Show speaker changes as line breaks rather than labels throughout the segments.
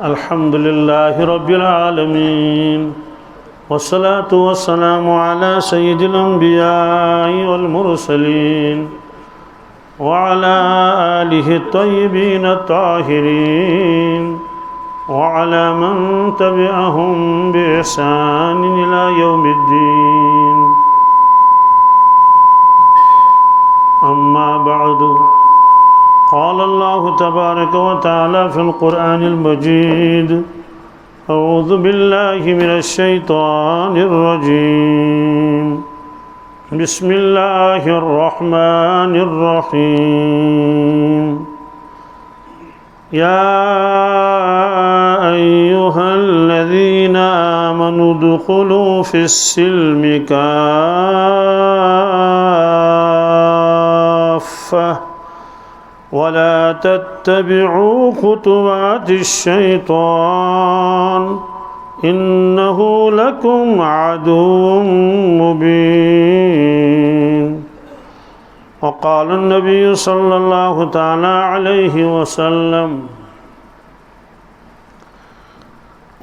अल्हम्दुलिल्लाहि रब्बिल आलमीन वस्सलातु वस्सलामु अला सय्यिदिल अंबिया'i वल मुरसलीन व अला आलिहि तय्यिबीन ताहिरीन व अला मन तबिअहुम बि ihसान इला यौमिद्दीन। अम्मा बअदु क़ाल अल्लाहु तबारक व तआला फ़िल क़ुरआनिल मजीद अऊज़ु बिल्लाहि मिनश शैतानिर रजीम बिस्मिल्लाहिर रहमानिर रहीम। या अय्युहल्लज़ीना आमनु उदख़ुलू फ़िस्सिल्मि काफ़्फ़ा वला तत्तबिऊ खुतुवातिश्शैतान इन्नहु लकुम अदुव्वुम मुबीन। वक़ाल नबी सल्लल्लाहु तआला अलैहि वसल्लम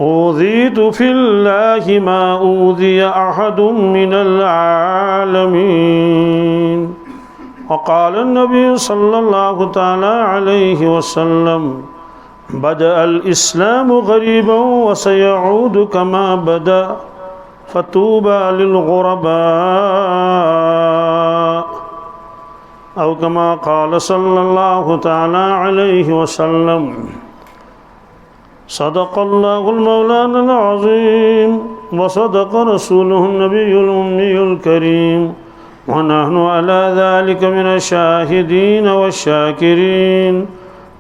ऊज़ीतु फ़िल्लाहि मा ऊज़िय अहदुम मिनल आलमीन। वक़ाल नबी सल्लल्लाहु तआला अलैहि वसल्लम बदअल इस्लामु ग़रीबन व सयऊदु कमा बदा फ़तूबा लिल ग़ुरबा औ कमा क़ाल सल्लल्लाहु तआला अलैहि वसल्लम। सदक़ल्लाहुल मौलानाल अज़ीम व सदक़ रसूलुहुन नबियुल उम्मियुल करीम व नहनु अला ज़ालिका मिनश शाहिदीन वश्शाकिरीन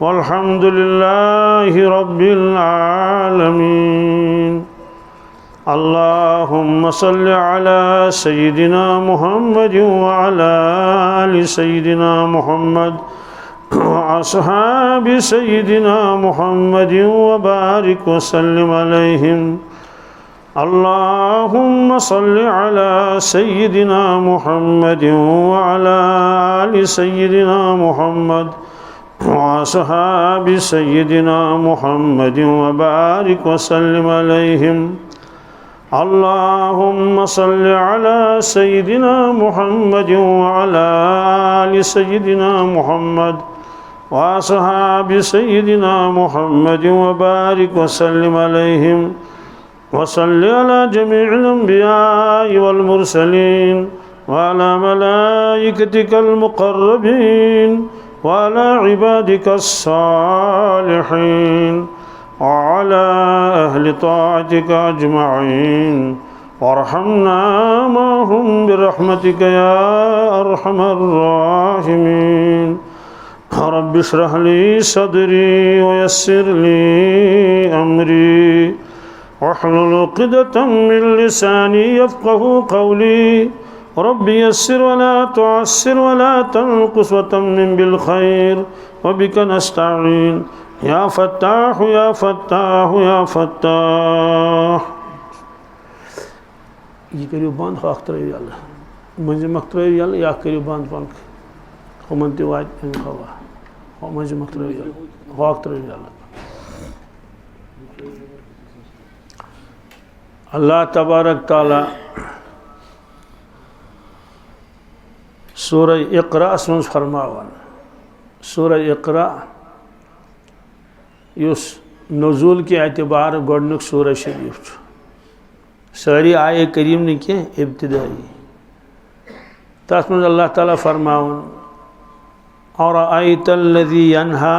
वल्हम्दुलिल्लाहि रब्बिल आलमीन। अल्लाहुम्मा सल्लि अला सय्यिदिना मुहम्मदिन व अला आलि सय्यिदिना मुहम्मद व अस्हाबि सय्यिदिना मुहम्मदिन व बारिक व सल्लिम अलैहिम। अल्लाहुम्मा सल्लि अला सय्यिदिना मुहम्मदिन व अला आलि सय्यिदिना मुहम्मद व अस्हाबि सय्यिदिना मुहम्मदिन व बारिक व सल्लिम अलैहिम। अल्लाहुम्मा सल्लि अला सय्यिदिना मुहम्मदिन व अला आलि सय्यिदिना मुहम्मद व अस्हाबि सय्यिदिना मुहम्मदिन व बारिक व सल्लिम अलैहिम। वसल्लि अला जमीइल अंबिया'i वल मुरसलीन व अला मलाइकतिकल मुक़र्रबीन व अला इबादिकस सालिहीन व अला अहलि ताअतिका अजमईन वरहमना माहुम बिरहमतिका या अरहमर राहिमीन। रब्बि इश्रह ली सदरी व यस्सिर ली अमरी वहलुल उक़दतम मिन लिसानी यफ़क़हू क़ौली। रब्बि यस्सिर वला तुअस्सिर वला तनक़ुस व तम्मिम बिल खैर व बिका नस्तईन या फ़त्ताह या फ़त्ताह या फ़त्ताह। ये करियो बंद हक़ तरह यल्ला मंज़ मक्तरह यल्ला या करियो बंद पन हमन ते वाज हवा मंज़ मक्तरह यल्ला हक़ तरह यल्ला। अल्लाह तबारक ताला सूरह इक़रा मज़ फरमावन। सूरह इक़रा युस नज़ूल के एतबार गोडनुक सूरह शरीफ सारी आये करीम ने के इब्तिदाई तथ मज़ अल्लाह ताला फरमावन अरअयतल्लज़ी यन्हा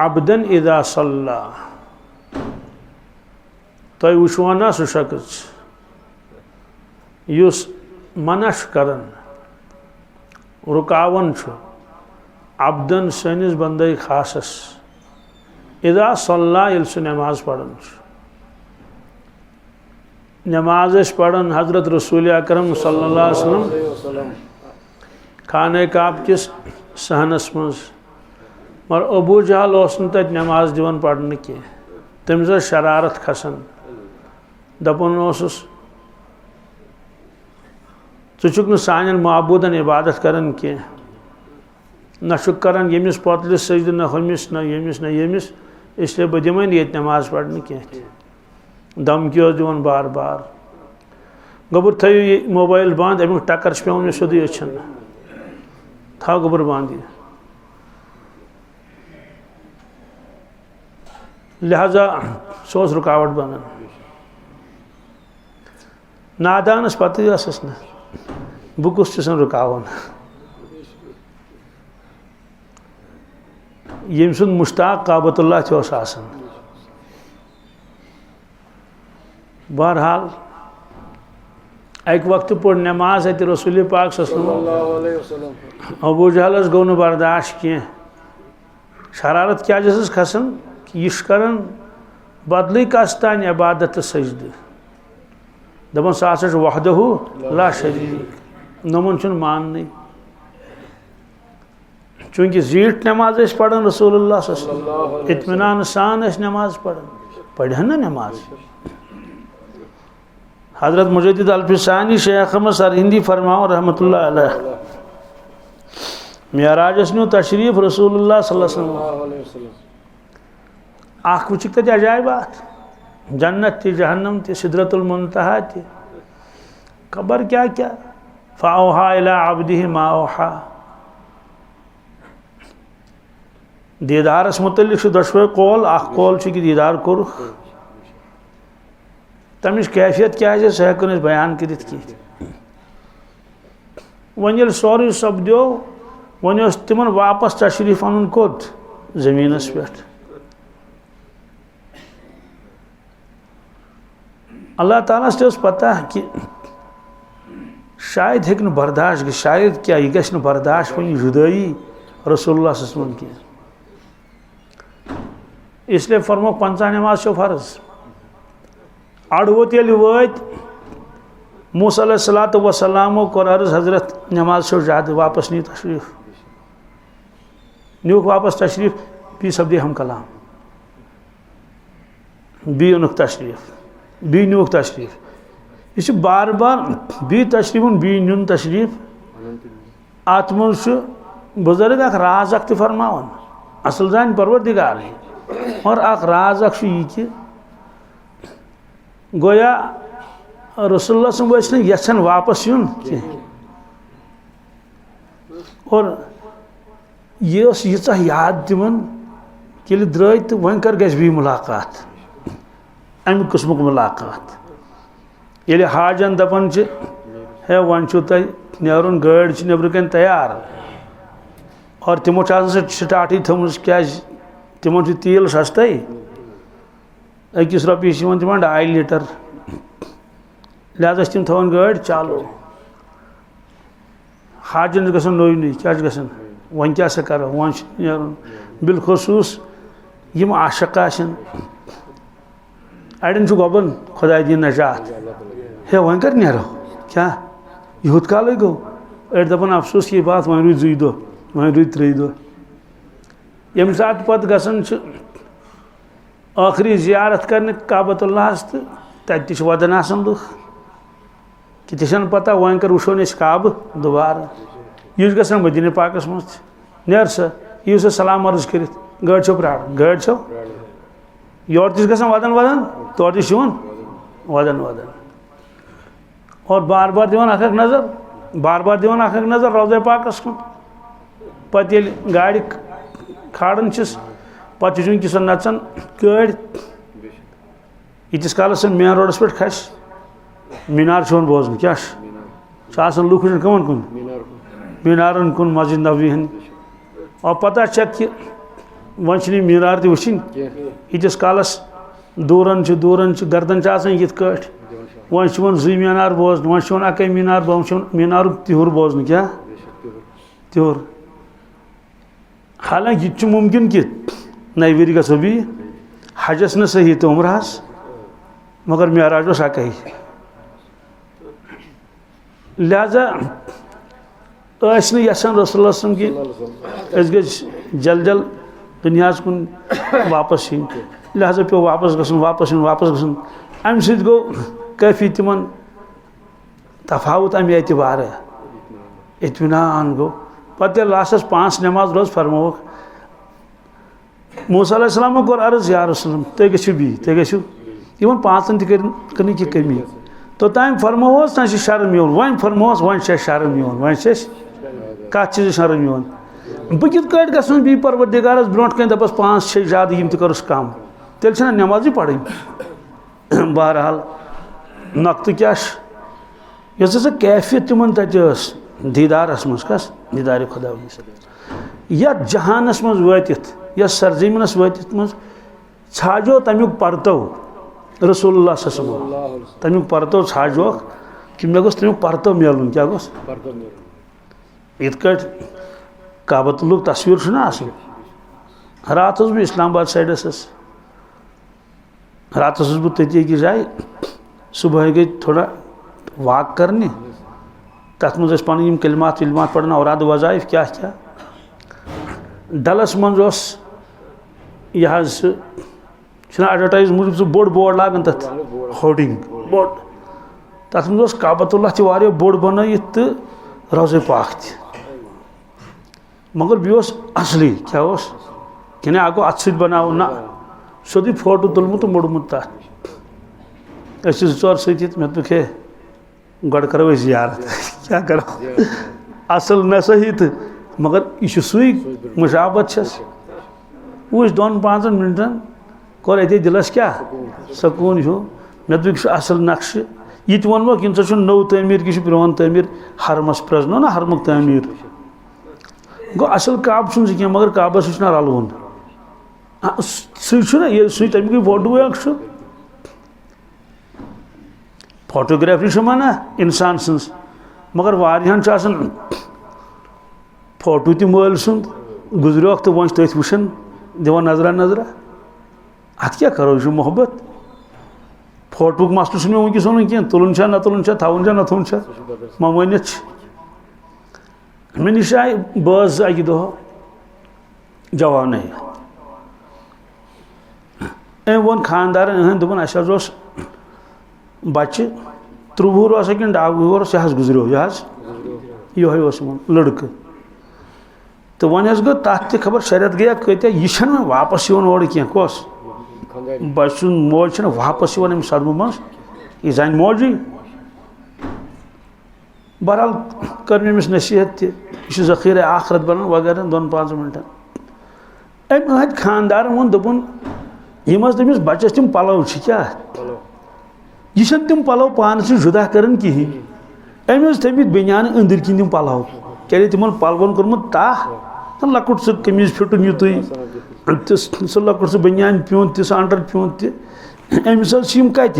अब्दन इज़ा सल्ला। तुम वुचवाना सह शख्स युस मनश करन रुकावन अब्दन सनिस बंदे खासस इज़ा सल्ला यिल सह नमाज पढ़न नमाज पढ़न हज़रत रसूल अकरम सल्लल्लाहु अलैहि वसल्लम खाने काब किस सहनस मज मगर अबू जहल तत नमाज दिवन पढ़ने की तमिस शरारत खसन दपन ज़ुक सान माबूदन इबादत करन कह न करान यमिस पतलिस सजद न हमिस न यमिस न यमिस इसलिए बह दिम ये नमाज पढ़ने कह धमकी दिवान बार बार गोबर थो ये मोबाइल बंद अमुक टक्कर पे मे सोदी अचन थो गोबर बंद ये लिहाजा सह रुकावट बनान नादानस पत न बह कुस रुकावन यम सुन मुश्ताक काबतुल्लाह आसान बहरहाल एक वक्त पढ़ नमाज अत रसूल पाक अबू जहलस गो न बर्दाश्त कह शरारत क्या खसन कि यह करान बदल कस तान इबादत सजद दपान सह वहदहू ला शरीक नमन मान चूंकि जीट नमाज पढ़न रसूलुल्लाह इत्मीनान सान नमाज पढ़न ना नमाज हजरत मुजद्दिद अल्फिसानी शेख अहमद सरहिंदी फरमाओ रहमतुल्लाह अलैह मेराजस न्यू तशरीफ रसूलुल्लाह सल्लल्लाहु अलैहि वसल्लम आख वुचिक तत अजायबात जन्नत ति जहन्नम ति सिदरतुल मुंतहा ति खबर क्या क्या फ़अौहा इला अब्दिही मा औहा दीदारस मुतल्लिक दशवे कौल अख कौल कि दीदार कोर तमिश कैफियत क्या है सह हेको बयान कर वन ये सोरे सपदो वन तिमन वापस तशरीफ अन कोत जमीनस पे अल्लाह ताला से पता है कि शायद हेक बर्दाश्त शायद क्या यह गश बर्दाश्त वन जुदाई रसूलुल्लाह सल्लल्लाहु अलैहि वसल्लम की इसलिए फरमो 50 नमाज फ़र्ज अड़ वोत ये वत मूसा अलैहिस्सलातु वस्सलामो कोर अर्ज हजरत नमाज छो ज्यादा वापस नी तशरीफ न्यूक वापस तशरीफ बी सब्दी हम कलाम बी उनुक तशरीफ बी न्यूक तशरीफ यह बार बार बी तशरीफ बी नुन तशरीफ अत मज बुजुर्ग अख राज अख फरमान असल जान परवरदिगार और अख राज अख यह कि गोया रसूलुल्लाह सल्लल्लाहु अलैहि वसल्लम वापस यून और यह यीचा याद दिवन कि द्राय तो वन कर गस भी मुलाकात अमि किस्मुक मुलाकात ये हाजन दपन है वन नेरुन गाड़ी नबर कन तैयार और तिमो स्टार्ट थम क्या तिमो तेल सस्ते अकिस रपीस तिम 2.5 लीटर लिहाजा तिम थवन गाड़ी चालू हाजन गसन नोई नई क्या गसन वन क्या करो वन नेरुन बिलखसूस यम आशक अड़न गोबन खुदा दी नजात हे वन कर नेरो क्या यूत काल गो अड़ दपान अफसोस की बात वन रुद 2 दो वन रुद 3 दो यम सात पत गसन आखिरी जियारत करने काबतुल्लाह तत वदन आसन लुख कि तेन पता वन कर वो काब दोबारा यह गसन मदीने पाकस मज नेर सा यू सा सलाम अर्ज कर गाड़ी छो प्राण गाड़ी छो योर तिस गसन वदन वदन तौर तिवन वदन वदन और बार बार दिवान अख नजर बार बार दिवान अख नजर रोज़े पाकस कुन पत ये गाड़ी खाड़न पे चूंकि सह नचन गाड़ी यीतिस कालस मेन रोडस पे खस मीनार छोन बोजन क्या लुक कमन कुन मीनारन कुन मस्जिद नबवी हन और पता कि वन मीनार ति वुचिन यीतिस कालस दूरन गर्दन यिथ वन वन 2 मीनार बोजन वन अक मीनार वन मीनार तिहुर बोजन क्या तिहुर हालांकि यह मुमकिन कि नई वरी गो भी हजस न सही तो उम्रहस मगर मेराज अक लिहाजा यसान रसूलुल्लाह सल्लल्लाहु अलैहि वसल्लम कि जल जल दुनिया कुन वापस इन लिहाजा पे वापस गसन अम सत गो काफ़ी तिमन तफावत अमे एतबार इत्मीनान गो पे लास्टस 5 नमाज रोज फरमोक मूसा अलैहिस्सलाम कोर अर्ज या रसूल तुम गो बी तुम गो इन पाँचन तक कमी तोतान फरमोस ना शर्म योन वन फरमोस वन शर्म योन वन कत चीज शर्म योन बह कित गु बी परवरदिगारस ब्रो कन दपस 5-6 ज्यादा यम तस कम तेल नमाज पढ़ बहरहाल नकत क्या हसा कैफियत तिमन तस दीदारस मज कस दीदार खुदा या जहानस मज वतित या सरजमीनस वतित मज छाजो तमुक परतो रसूलुल्लाह तमुक परतो छाजो कि मे गोस तमुक परतो मिलून क्या गोस इत काबतुल्लुक तस्वीर ना रात बह इस्लामाबाद साइडस रात बह तती जाए सुबह गई थोड़ा वाक करने तथ मज पन कलिमात विलमात पढ़ना औराद वज़ाइफ क्या क्या डलस मज यह एडवर्टाइज मूजूब सह बोड़ बोर्ड लागान तथ होर्डिंग बोर्ड तथ मज काबतुल्लाह बोड़ बनयित तो रोज़े पाक मगर बह असली क्या कि आ गो अत बनाव ना सोदी फोटो तुलमुत मोड़मुत तथ 2-4 सत मे दुख हे गड करो जियारत क्या करो असल न सही तो मगर यह सुई मुशाबत वो 2-5 मिनटन कोर अत दिलस क्या सकून हो मे दुख असल नक्श यह वनमो कि नव तमीर कि प्रोन तमीर हरमस प्रजनो ना हरमुक तमीर गो असल काब कह मगर काबस ना रलवन सही तमिक फोटो फोटोग्राफी मना इंसान सन्स मगर वारियान फोटो ति मल सुंद गुजरो तो वो तथ वुन दिवान नजरा नजरा अत क्या करो यह मोहब्बत फोटो मसल मे वनकस वन कह तुलन ना तुलन थवन ना थवन ममानियत मे नश आए बज अकि दह जवान वो खानदार दोपन अस बच्चे 3 वुहर कि 2 वुहर यह गुजरो यह लड़क तो वन गो तथ खबर शरीयत गया कत यह वापस ओर कह कस बच मोज वापस सदमु मज यह जान मोजी बहरहाल कर अमिस नसीहत यह ज़ख़ीर आखरत बन वगैरह 2-5 मिनटन अम खानदार वो दोपन यम तमिस बचस तम पलव क्या यह तम पलव पान से जुदा कर कहें अम थमित बनियान अंदर किन तम पलव क्या तिमन पलवन कोर्मुत ताह लकुट सह कमीज फिटन यु सह लकुट सह बनियान प्यूंत सह अंडर प्यूंत अमिस कत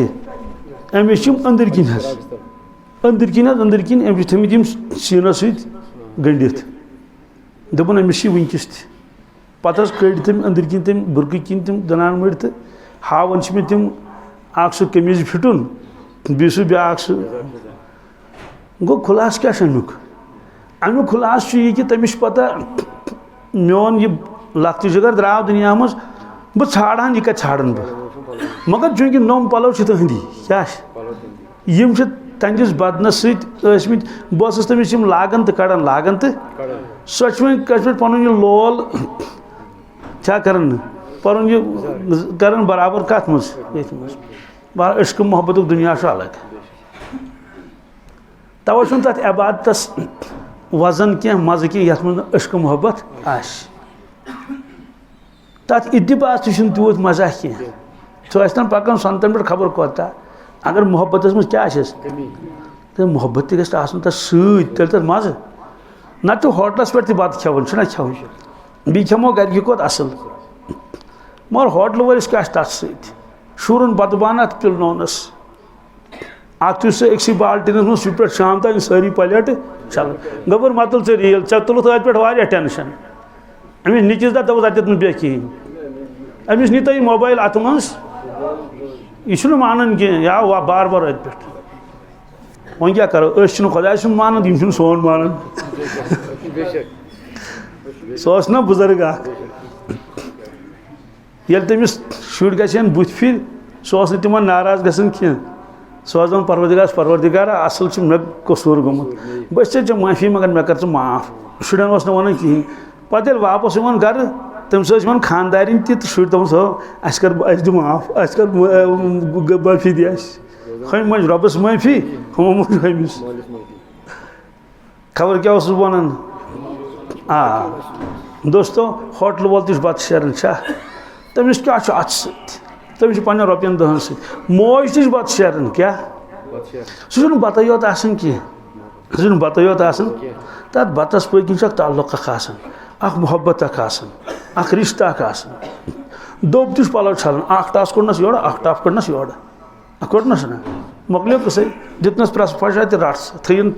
अमिस अंदर किन अंदर किन अमिस थमित सीनस सत गंडित दोपन अमिस वनकस पत कड़ तम अंदर किन तम बुरक किन तम दनान मड़ तो हावन मे तम सह कमीज फिटन बी सह ब्या गो खुलास क्या अमुक खुलास यह कि तमिस पता मोन यह लत जिगर द्राव दुनिया मज बह छाड़ान यह कत छाड़न बह मगर चूंकि नम पलव तहंदी क्या यम तंदिस बदनस सत बह तमिस लागन तो कड़न लागन तो सह पे पन यह लोल क्या कर पन यह कर बराबर कत मज बार इश्क मोहब्बत दुनिया अलग तवे तथ इबादतस वजन क्या मज़ क्या ये मज इश्क मोहब्बत तथ इत्तिबास तूत मजा कह पकान सनतन पे खबर कोता अगर मोहब्बत मज क्या तो मोहब्बत तथ सत मज ना तो होटलस पे बत खेवन खेवन बी खमो घर कोत असल मगर होटल वलिस क्या तथ सत शुरन बत बाना पिलनोनस अत एक बाल्टीन मज पे शाम तक सारी प्लेट चल गबर मतल ऐ रील ऐ तुल अत पे टेंशन अमिस निकिस दपस अत बे कहें अमिस नी तुम मोबाइल अत मज यह मानन कह या वाह बार बार अत पे वो क्या करो खुदा मानन यम सोन मानन सह ना बुजुर्ग ये तमिस शुर गन बुथ फिर सह तिम नाराज गसन कह सह दन परवरदिगारा असल मे कसूर गोमुत बस माफी मगर मे कर माफ शुरन वन कहें पे वापस वन घर
तम वन खानदारिन तो शुर दस दिमो माफ कर माफी दी हम मज रबस माफी हम मज हमिस खबर क्या वन दोस्तों होटल वोल तह बत शेरन तमिस क्या अत तमिस पे रुपयन दहन मोज तह बत शेरन क्या सह बत योत कह बत योत तथ बतस पकन ताल्लुक अख मोहब्बत अख रिश्त दोब तह पलव छलन अख टास कोड़नस योर अख टाप कड़नस योर कोड़नस ना मोकलो कसे दितनस प्रस फशा तो रट थन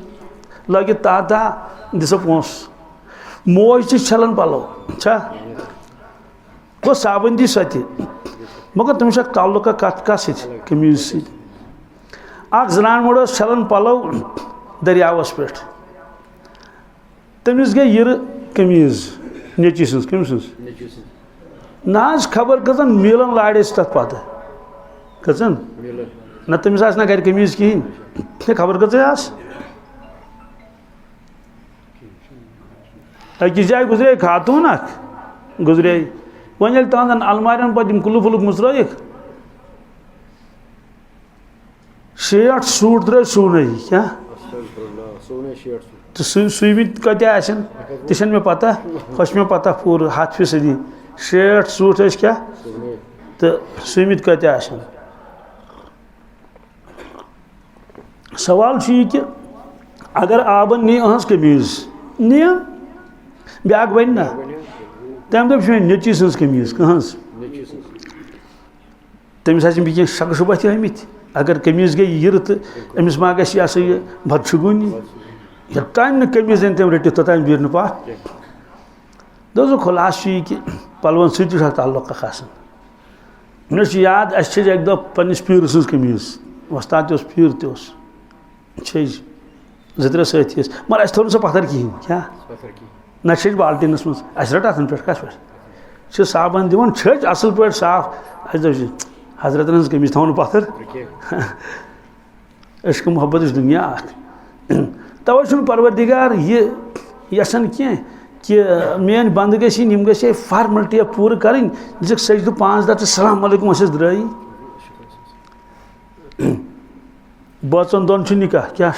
लगित ता दिस पोस मोज तह छलन पलव गो साबंदी सत मगर तमिस ताल्लुक कत कमीज सख जनान मोड़ छलन पलव दरियावस पे तमिस गई यिर कमीज नेची सज कम ना खबर कजन मिलन लाड़े तथ पत कजन ना तमिस ना गर कमीज कहें खबर कज अकिस जाए गुजरे खातून गुजरे वन ये तहन अलमारियन पे कुलुफ वुलुफ मुसरक 60 सूट द्रे सुन क्या तो सुमित कतन तह मे पता खुश मे पता पूर 100% 60 सूट क्या तो सुमित कतन सवाल यह कि अगर आबन नी अहस कमीज नी ब्या वन ना तम दप नेची सज कमीज कहस तमिस कह शक शुबह तमित अगर कमीज गई यिर तो अमिस मा गह यह बदशगुनी योतान न कमीज तम रट तोतान बीर पा दोस्तों खुलास यह कि पलवन सह ताल्लुक मे याद अस एक दह पन्निस पीर सज कमीज वस्ताद पीर तह त्रे साथी मगर अस थो पत्थर कहें क्या ना बाल्टीनस मज अस रट अतन पे कस पे साबन दिवन छज असल पे साफ अस दप हजरतन हज कमीज थो पत्थर इश्क मोहब्बत दुनिया तवे परवरदिगार यह यसान कह कि मेन बंद गम ग फार्मलिटी पूर कर सजद 5 दह सलाम अलैकुम द्राई बचन दोन निकाह क्या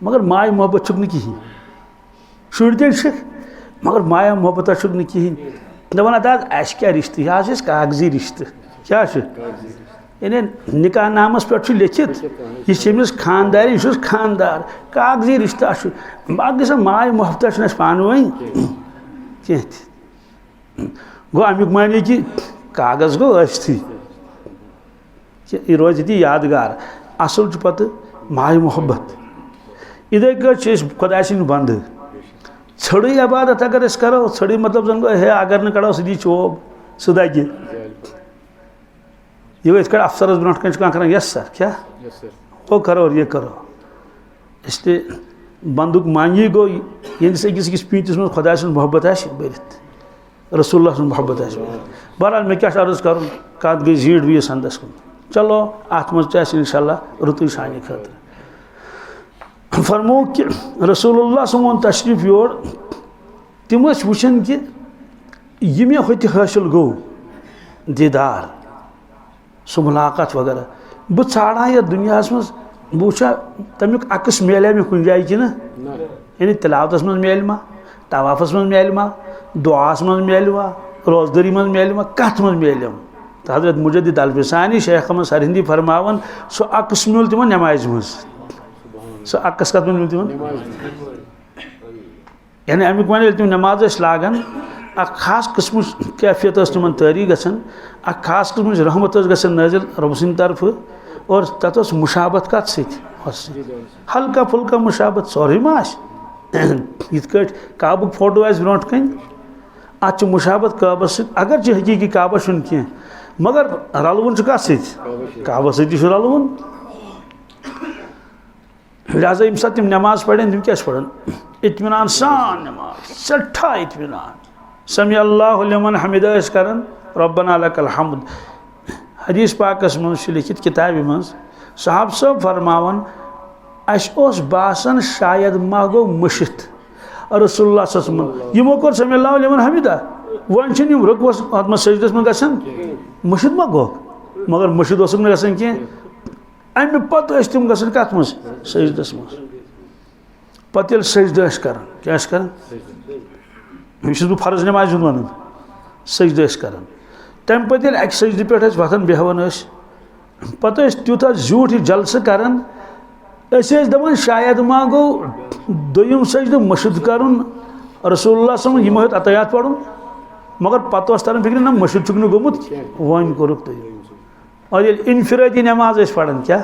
मगर माय मोहब्बत न कहें शुर ते मगर माया मोहब्बत कहें दपान दाद अस क्या रिश्त यह कागजी रिश्त क्या यानी निकाह नामस पे लिखित यह खानदार यह खानदार कागजी रिश्त बाकी माय मोहब्बत पान वन कह गो अमुक माने कि कागज गो थी यह रोज ती यादगार असल पे माय मोहब्बत इधे कट खुदा सिंह बंद छड़ी इबादत अगर करो छड़ी मतलब जन है अगर न कड़ो सी चोब सह ये इत अफसरस ब्रोह कन कर यस सर क्या वो करो और ये करो इसलिए बंदुक मांगी गो ये अकिस पीतिस मज खुदा सुन मोहब्बत बरित रसूलुल्लाह सुन मोहब्बत बहरहाल मे क्या अर्ज कर कत गई जीड भी संदस कुन चलो अत मज इंशाल्लाह रुतु सानि खतर फरमो कि रसूलुल्लाह सुन तशरीफ योर तम वुचन कि यह मे होत हासिल गो दीदार सह मुलाकात वगैरह बह ाड़ा यह दुनिया मज बह तमिक अक्स मिले मे कुन जाए कि यानी तिलावतस मज मिल मा तवाफस मज मिल मा दुआस मज मिल मा रोजदरी मज मिल मा कत मज मिलम तो हजरत मुजद्दिद अल्फसानी शेख अहमद सरहिंदी फरमावन सह अक्स मिल तिमन नमाज मज सह अक्स कत मिल तिमन यानी अमुक वन तुम नमाज लागान खास किस्म कैफियत तिमन तारी गसन खास किस्म रहमत गसन नाजिल रब सिंद तरफ और तथ मुशाबत कत सत हल्का फुल्का मुशाबत सोरे मा यथ काबुक फोटो आस ब्रोह कन अत मुशाबत काबस सत अगर हकीकी काबा छुन कह मगर रलवन कत सत काबा सत रलवन लिहाजा यम सात तम नमाज पढ़न तम क्या पढ़न इत्मीनान सान नमाज सठा इत्मीनान समी अल्लाहु लिमन हमिदा करन रब्बना लकल हम्द हदीस पाकस मज लिखित किताब मज साहब सब फरमावन अस बासन शायद मा गो मुशित रसूलुल्लाह सल्लल्लाहु अलैहि वसल्लम यमो कर समी अल्लाहु लिमन हमिदा वन रुकवस अत मे सजदस में गसन मुशिद मा गो मगर मुशिद ओसुक न गसन कह अमे पत तम गसन कत मज सजदस मज पत ये सजद कर क्या कर यह बह फर्ज नमाज वन सजद कर तम पे अक सजद पे वथन बेहवन पत त्यूथा झूठ जलस करान दपान शायद मा गो दोयम सजद मशिद कर रसूलुल्लाह सल्लल्लाहु अलैहि वसल्लम अतयात पढ़ मगर पत तरन फिक्र ना मशिद चुक गोमुत वन कोरुक तुम और ये इनफिरादी नमाज पढ़ान क्या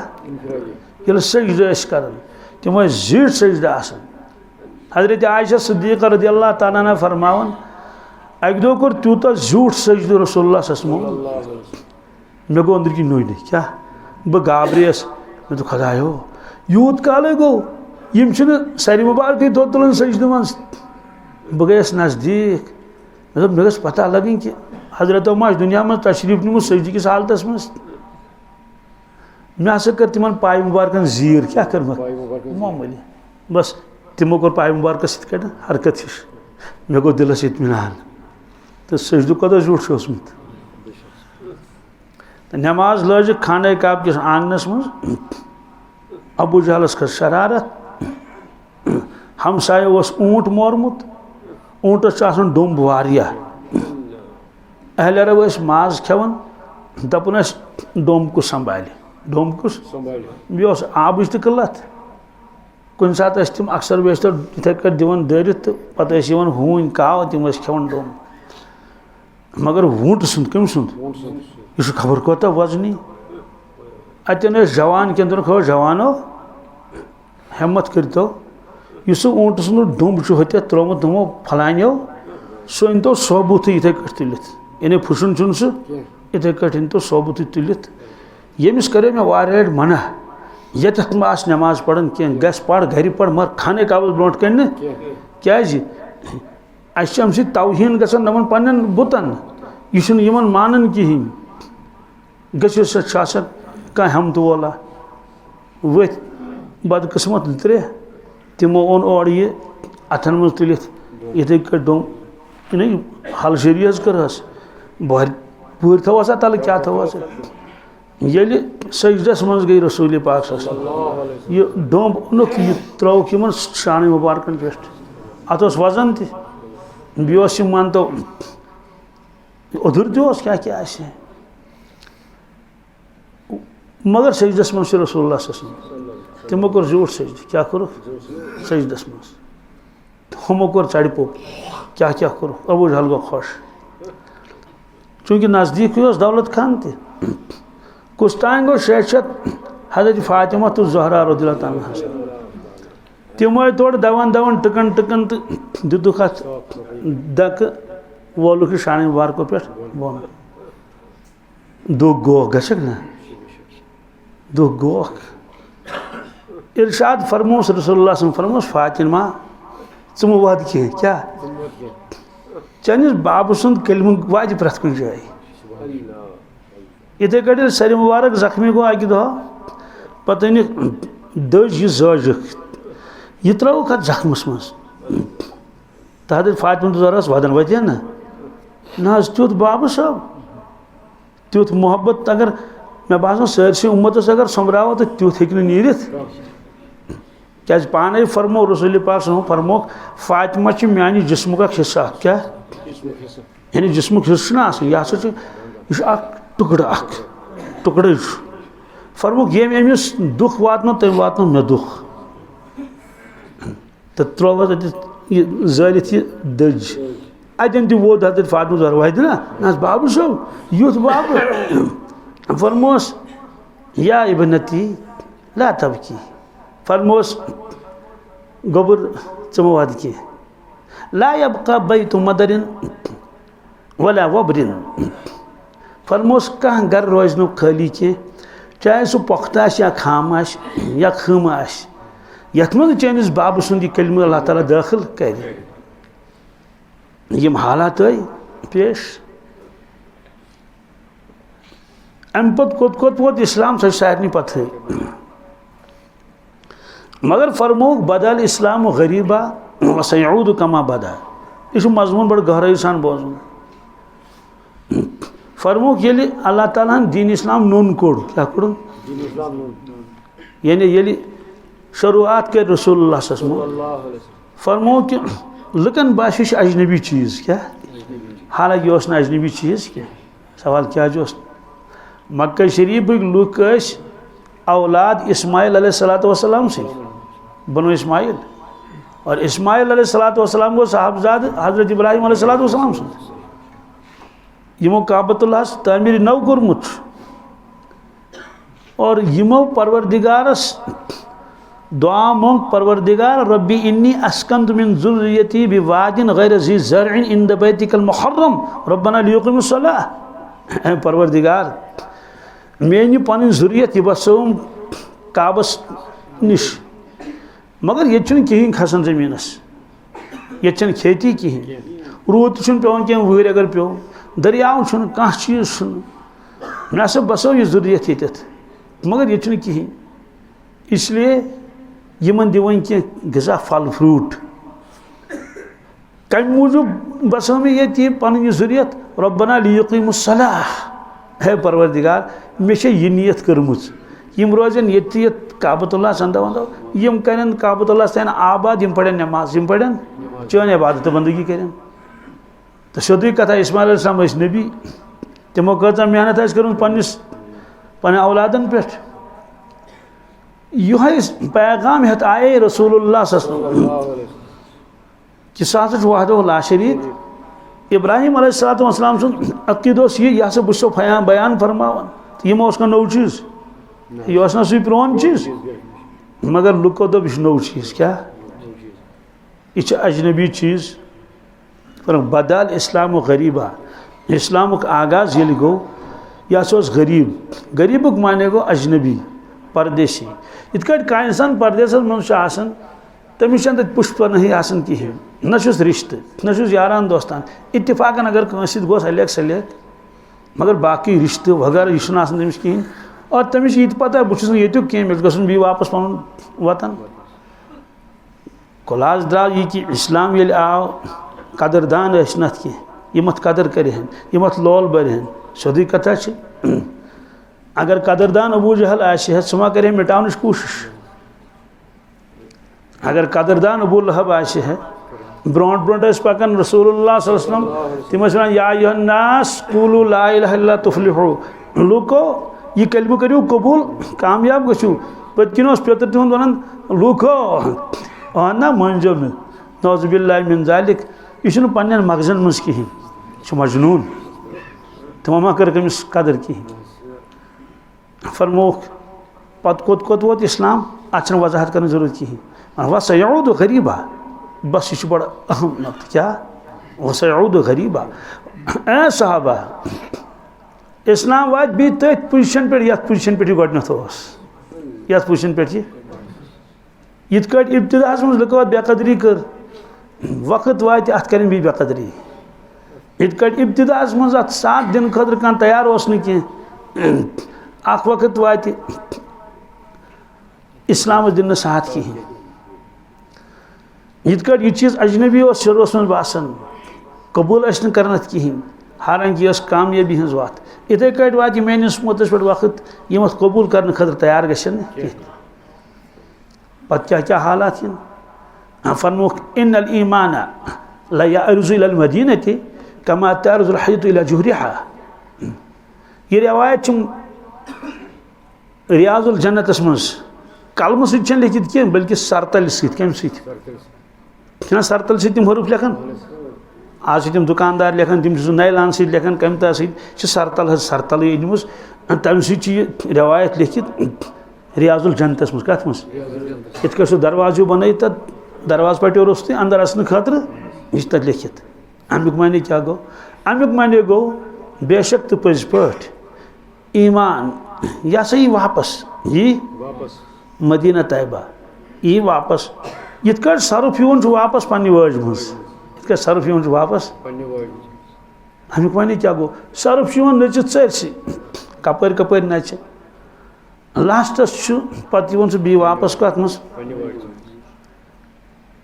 ये सजद कर तम जीट सजद आसन हजरत आयशा सिद्दीक़ा रज़ियल्लाहु तआला अन्हा फरमावन अक दो कोर त्यूता झूठ सजद रसूलुल्लाह सल्लल्लाहु अलैहि वसल्लम मे गो अंदर की नोई क्या बह गाबरेस मे तो खुदायो यूत काले गो यम सर मुबारक दो तुलन सजद मज बह गयस नजदीक मे गस पता लगन कि हजरत मा दुनिया में तशरीफ नुमुत सजद किस हालतस मज मे हसा कर तिमन पाय मुबारकन जीर क्या कर मामूली बस तमो कोर पाय मुबारक सत हरकत हिश मे गो दिलस इत्मीनान तो सजद कद झूठ ओसमुत नमाज लज खाने काब किस आंगनस मज अबू जहलस कर शरारत हमसाय ऊंट मोरमुत ऊंटस डुम्ब वारिया अहल अरब माज खेवन दपन डुम्ब कुस संभाल डुम्ब कुस बह आबच तो किल्लत कुन सात तम अक्सर बेशतर इथे कट दिवन दरित तो पत हून काव तम खेवन डुम्ब मगर ऊंट सुंद कम सुंद यह खबर कोता वजनी अतन जवान के अंदर खो जवानो हिम्मत करतो इस ऊंट सुंद डुम्ब होत त्रोमुत दमो फलानो सो इन तो सोबूत इथे कट तुलित इन फुशन चुन सह इथे कट इन तो सोबूत तुलित यमिस करे मे वार मना ये आस नमाज पढ़न कह गस पढ़ घर पढ़ मगर खाने काबल ब्रोट कन क्या अम तवहीन गसन नमन पन्न बुतन यह मानन कहें गस कह हमत वोला वथ बदकिस्मत त्रे तमो ओन और ये अथन मज तुलित इथे डोम इन हल शरी करस बहर पूर थोसा तल क्या थोस ये सजदस मज गई रसूल पाक यह डोम ओनुक यह त्रोक इन शान मुबारकन पे अत वजन तह मान तो उधर तोस क्या क्या मगर सजदस मज रसूलुल्लाह सल्लल्लाहु तमो कोर झूठ सजद क्या करो सजदस मज हमो कोर चढ़ पोप क्या क्या करो अबू जहल गो खुश चूँकि नज़दीक दौलत खान तह कुछ टाइम गो शेषत हजरत फातिमा तो ज़हरा रज़ियल्लाहु अन्हा तमो तोड़ दवन दवन टकन टकन तो दुख अत दक वोलुक शान मुबारकों पे बोन दुख गोख गशक ना दुख गोख इरशाद फरमोस रसूलुल्लाह सल्लल्लाहु अलैहि वसल्लम फरमोस फातिमा चुम वद कह क्या चनिस बाब सुंद कलम वाज प्रथ कुन जाय इथे कट सर मुबारक जख्मी गो अकि दह पत दज यह जजक यह त्रोक अत जख्मस मज तो हजरत फातिमा ज़हरास वदन वत ना तुथ बाब सब तुथ मोहब्बत अगर मे बासान सरसी उम्मतस अगर सोमराव तो तुथ हेक नीरित क्या पान फरमो रसूल पाक फरमो फातिमा मानी जिस्मुक हिस्सा क्या यानी जिस्मुक हिस्सा यह टुकड़ फरमुक ये अमिस दुख वातनो तम वातनो मे दुख तो त्रोवस जालित यह दज अतन तह वोत हजरत फातिमा ज़हरा वह ना बाबू सब युथ बाबू फरमोस या इब्नती ला तबकी फरमोस गोबर चमो वद कह ला यबका बैतु मदरिन वला वबरिन फरमोस कह गर रोज नो खाली कह चाहे सह पुख्ता या खाम या खम यथ मज चैनिस बाब सुंद कलम अल्लाह ताला दाखिल कर यम हालात आई पेश अम पत कोत वोत इस्लाम सह सारे पत मगर फरमोक बदल इस्लाम गरीबा वसयूद कमा बदा यह मजमून बड़ गहराई सान बोजन फरमोक ये अल्लाह ताला दीन इस्लाम नून कोड़ क्या कोड़ यानी ये शुरुआत कर रसूलुल्लाह फरमो कि लुकन बाशी अजनबी चीज़ क्या हालांकि यह अजनबी चीज़ क्या सवाल क्या मक्का शरीफ लुक औलाद इस्माइल अलैहिस्सलाम से बनो इस्माइल और इस्माइल अलैहिस्सलाम को साहबजाद हज़रत इब्राहीम अलैहिस्सलाम से यमो काबतुल्लाह तामीर नव कोरमुत और यमो परवरदिगारस दुआ मोंग परवरदिगार रब्बी इन्नी अस्कंत मिन ज़ुर्रियती बिवादिन गैर ज़ी ज़रइन इंद बैतिकल मुहर्रम रब्बना लियुक़िमुस सलाह परवरदिगार मेनी पन ज़ुर्रियत यह बसोम काबस निश मगर ये कहीं खसन ज़मीनस ये खेती कहीं रूद पे क्या वूर अगर पे दरियाव कह चीज़ मे सब बसो यह ज़ुर्रियत ये मगर ये कहीं इसलिए यमन दिवन क्या गज़ा फल फ्रूट कम मूजूब बसो में ये पन ज़ुर्रियत रब्बना लियुक़िमुस सलाह है परवरदिगार मे यह नियत कर्मुच यम रोजन ये काबतुल्लाह संदा वंदो यम करें काबतुल्लाह सैन आबाद यम पढ़ें नमाज यम पढ़ें चौन इबादत बंदगी करें तो सोदी कथा इस्माइल अलैहिस्सलाम नबी तमो कचा मेहनत कर पन औलादन पे यह पैगाम हेत आए रसूलुल्लाह कि वहदो ला शरीक इब्राहीम अलैहिस्सलाम अकीदोस यह हसा बो बयान फरमावन यमो नौ चीज़ यह सही प्रोन चीज़ मगर लुको दोप यह नौ चीज़ क्या यह अजनबी चीज़ बदल इस्लाम गरीबा इस्लाम आगाज़ ये गो यह गरीब गरीबुक माने गो अजनबी परदेशी इत का इंसान परदेस मन तमिस पुष्प नहीं कहें नशुस रिश्ते नशुस यारान दोस्तान इत्तिफाकन अगर कंस गोस अलग सलियत मगर बाकी रिश्ते वगैरह यह तमिस कहें और तमिस ये पता बहुत ये कह मे गसन बी वापस पन वतन खुलास द्राव यह कि इस्लाम ये आव कदरदान नत कह यह मत कदर करें यह मत लोल बरहन सोदी कथा अगर कदरदान अबू जहल आशे सह करे मिटान कोशिश अगर कदरदान अबू लहब आशे है ब्रोट ब्रोट पकान रसूलुल्लाह सल्लल्लाहु अलैहि वसल्लम तिम या अय्युहन्नास क़ूलू ला इलाहा इल्लल्लाह तुफ्लिहू लूको यह कलमु करियो कबूल कामयाब गो पत्किन पेतर तुंद वन लूको ना मंजो मे नौज़ुबिल्लाहि मिन ज़ालिक यह पन्न मगजन मज कहें मजनून तमो मा कर कमिस कदर कहें फरमोक पत कोत वोत इस्लाम अत वजाहत कर जरूरत कहें वह सयऊद गरीबा बस यह बड़ा अहम नक्त क्या वह सयऊद गरीबा ए साहबा इस्लाम वात बी तथ पोजिशन पे ये पोजिशन पे गडनथ ये पोजिशन पे इत का इब्तिदास मज लुको बेकदरी कर वक्त वात अत कर बी बेकदरी इत का इब्तिदास मज अत साथ दिन खतर कह तैयार कह वक्त वात इस्लाम दिन साथ कहें इत यह चीज़ अजनबी शुरुस मज बासन कबूल कर कहें हालांकि यह कामयाबी हज वात इथे कट वात मेनिस मोतस पे वक्त यम कबूल करने खतर तैयार गन पत क्या क्या हालात फरमुख इन्नल ईमान ला यअरुज़ु इलल मदीनति कमा तअरुज़ुल हय्यतु इला जुहरिहा यह रिवायत रियाजुल जन्नतस मज कलम सह लिखित कह बल्कि सरतल कम सह सरतल तम हरूफ लेखन आज तम दुकानदार लेखन तम नैलान सह लेखन कमता सह सरतल सरतल अनमुस तम सह रिवायत लिखित रियाजुल जन्नतस मज कत मज इत सह दरवाजो बन तथ दरवाज पट्यो रोस्ते अंदर असन खतर यह तथ लिखित अमुक माने क्या गो अमुक माने गो बेशक तो पज पट ईमान यह सही वापस यह मदीना तैयबा यह वापस इत सर्फ यून वापस पन्ने वज मज इत सर्फ यून वापस अमुक माने क्या गो सर्फ यून नचित सरसी कपर कपर नच लास्टस पत यून बी वापस कत मज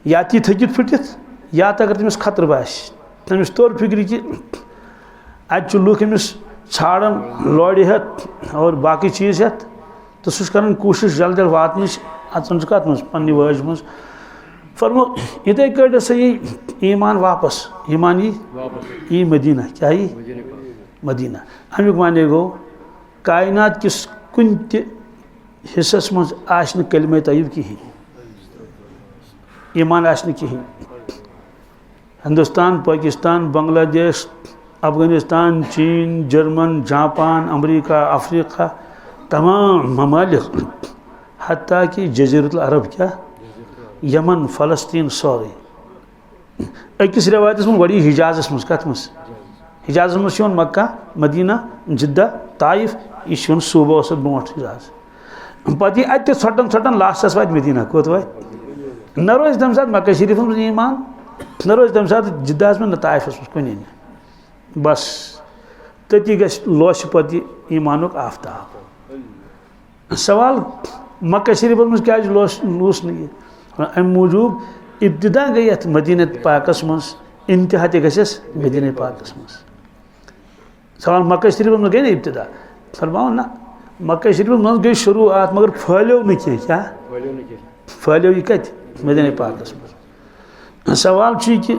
या ती थकित फुटित या अगर तमिस खतर बास तमिस तोर फिक्र कि अत लूख अमिस छाड़न लौड़ हेत और बाकी चीज़ हेत तो सह कर कोशिश जल्द जल्द वातन अचन कत मज पन्नी वज मज फरमो इथे कट सा ये ईमान वापस ईमान ये मदीना क्या ये मदीना अमुक माने गो कायनात किस कुन हिस्सस मज आश्न कलमे तय्यब कहीं ईमान आश्न कहीं हिंदुस्तान पाकिस्तान बांग्लादेश अफगानिस्तान चीन जर्मन जापान अमेरिका अफ्रीका तमाम ममालिक हत्ता कि जजीरतुल अरब क्या यमन फलस्तीन सोरे अकिस रवायत में बड़ी हिजाजस मज कत मज हिजाज मज मक्का मदीना जिद्दा ताइफ यह सूबा ब्रोट हिजाज पे अत ोटन ोटन लास्टस वात मदीना कोत वात न रोज तम सात मक्का शरीफ मज ईमान न रोज तम सात जिद्दा में न ताइफस मज कुन बस तती गोश पे ईमानुक आफ्ताब सवाल मक्का शरीफ मज क्या लूस नी अम मूजूब इब्तिदा गई अत मदीना पाकस मज इंतहा तस मदीना पाकस मज सवाल मक्का शरीफ मज गई ना इब्तिदा फरमाओ ना मक्का शरीफ मज गई शुरुआत मगर फैलो न क्या फैलो यह कत मदीना पाकस मज सवाल कि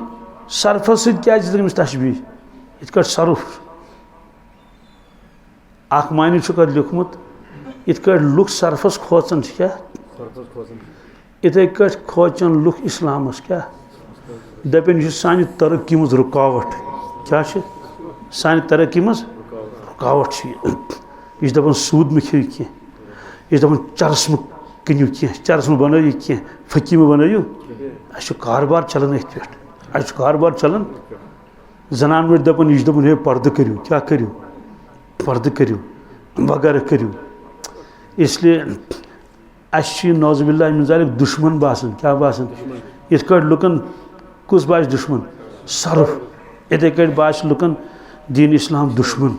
सर्फस समिस तशबी इत सर्फ अख मानी लिखमुत इत लुक सर्फस खोचन क्या इथे खोचन लुक इस्लामस क्या दपन सान तरक्की मज रुकावट क्या सान तरक्की मज रुकावट यह दपान सूद मे खियो कह यह दपान चरस मे कन्यू कह चरस मे बनू कह फकी मे बनू अस कारोबार चलान अथ पे कारोबार चलान जनान मे दपान यह दपान हे पर्द करू क्या करू पर्द करू वगैरह करू इसलिए नौजुबिल्लाह मिन ज़ालिक दुश्मन बासन क्या बासन इथ कट लुकन कुस बास दुश्मन सर्फ इथे कट बास लुकन दीन इस्लाम दुश्मन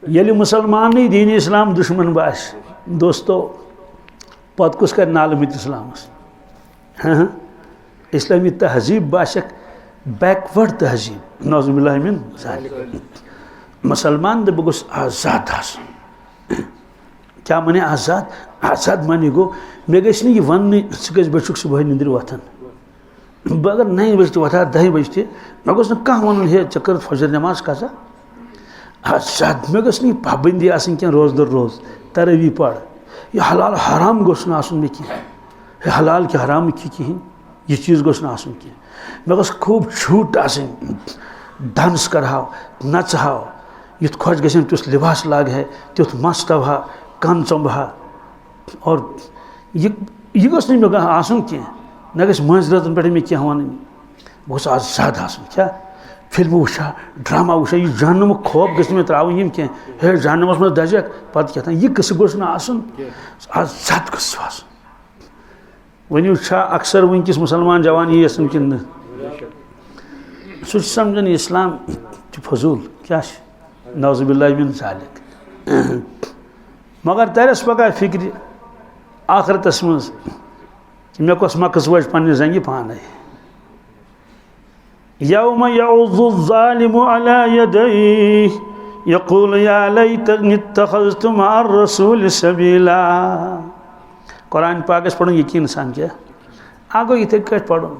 ये मुसलमान नहीं दीन इस्लाम दुश्मन बास दोस्तों पत कुस कर नालमित इस्लामस हाँ इस्लामी तहजीब बाशक बैकवर्ड तहजीब नौजुबिल्लाह मिन ज़ालिक मुसलमान दप गोस आज़ाद क्या माने आज़ाद आज़ाद माने गो मे गि यह वन सह बचुक सुबह निंद्र वथान बह अगर 9 बजे वथा 10 बजे मे गोस कह वन हे चे कर फजर नमाज कसा आज़ाद मे गस पाबंदी आसन रोज दर रोज तरावी पढ़ यह हलाल हराम गोस मे कह हलाल के हराम कहें यह चीज़ गोस कह मे गोस खूब छूट आसन डांस करहाव नचहाव युथ खोज गन तुस लिबास लाग है तुथ मस तबहा कन चुम्बहा और यह गोस मे आसन कह न गस मंजरतन पे मे क्या वन बह आज़ाद आसन क्या फिल्म वुशा ड्रामा वुशा यह जानम खौफ गस मे त्रावन कह हे जानमस मज दजक पत क्या यह कस गोस आज़ाद गस वन अक्सर वनकिस मुसलमान जवान ये कि सह समझन इस्लाम फजूल क्या नौजुबिल्लाह मिन ज़ालिक मगर तरस पगह फिक्र आखरतस मज मे कस मकस वज पन्ने जंगि पाने यौम यऊज़ु ज़ालिमु अला यदैहि यक़ूलु या लैतनी इत्तख़ज़तु मअ रसूलि सबीला कुरान पाकस पढ़ो यकीन सान क्या आगो इथे कट पढ़ो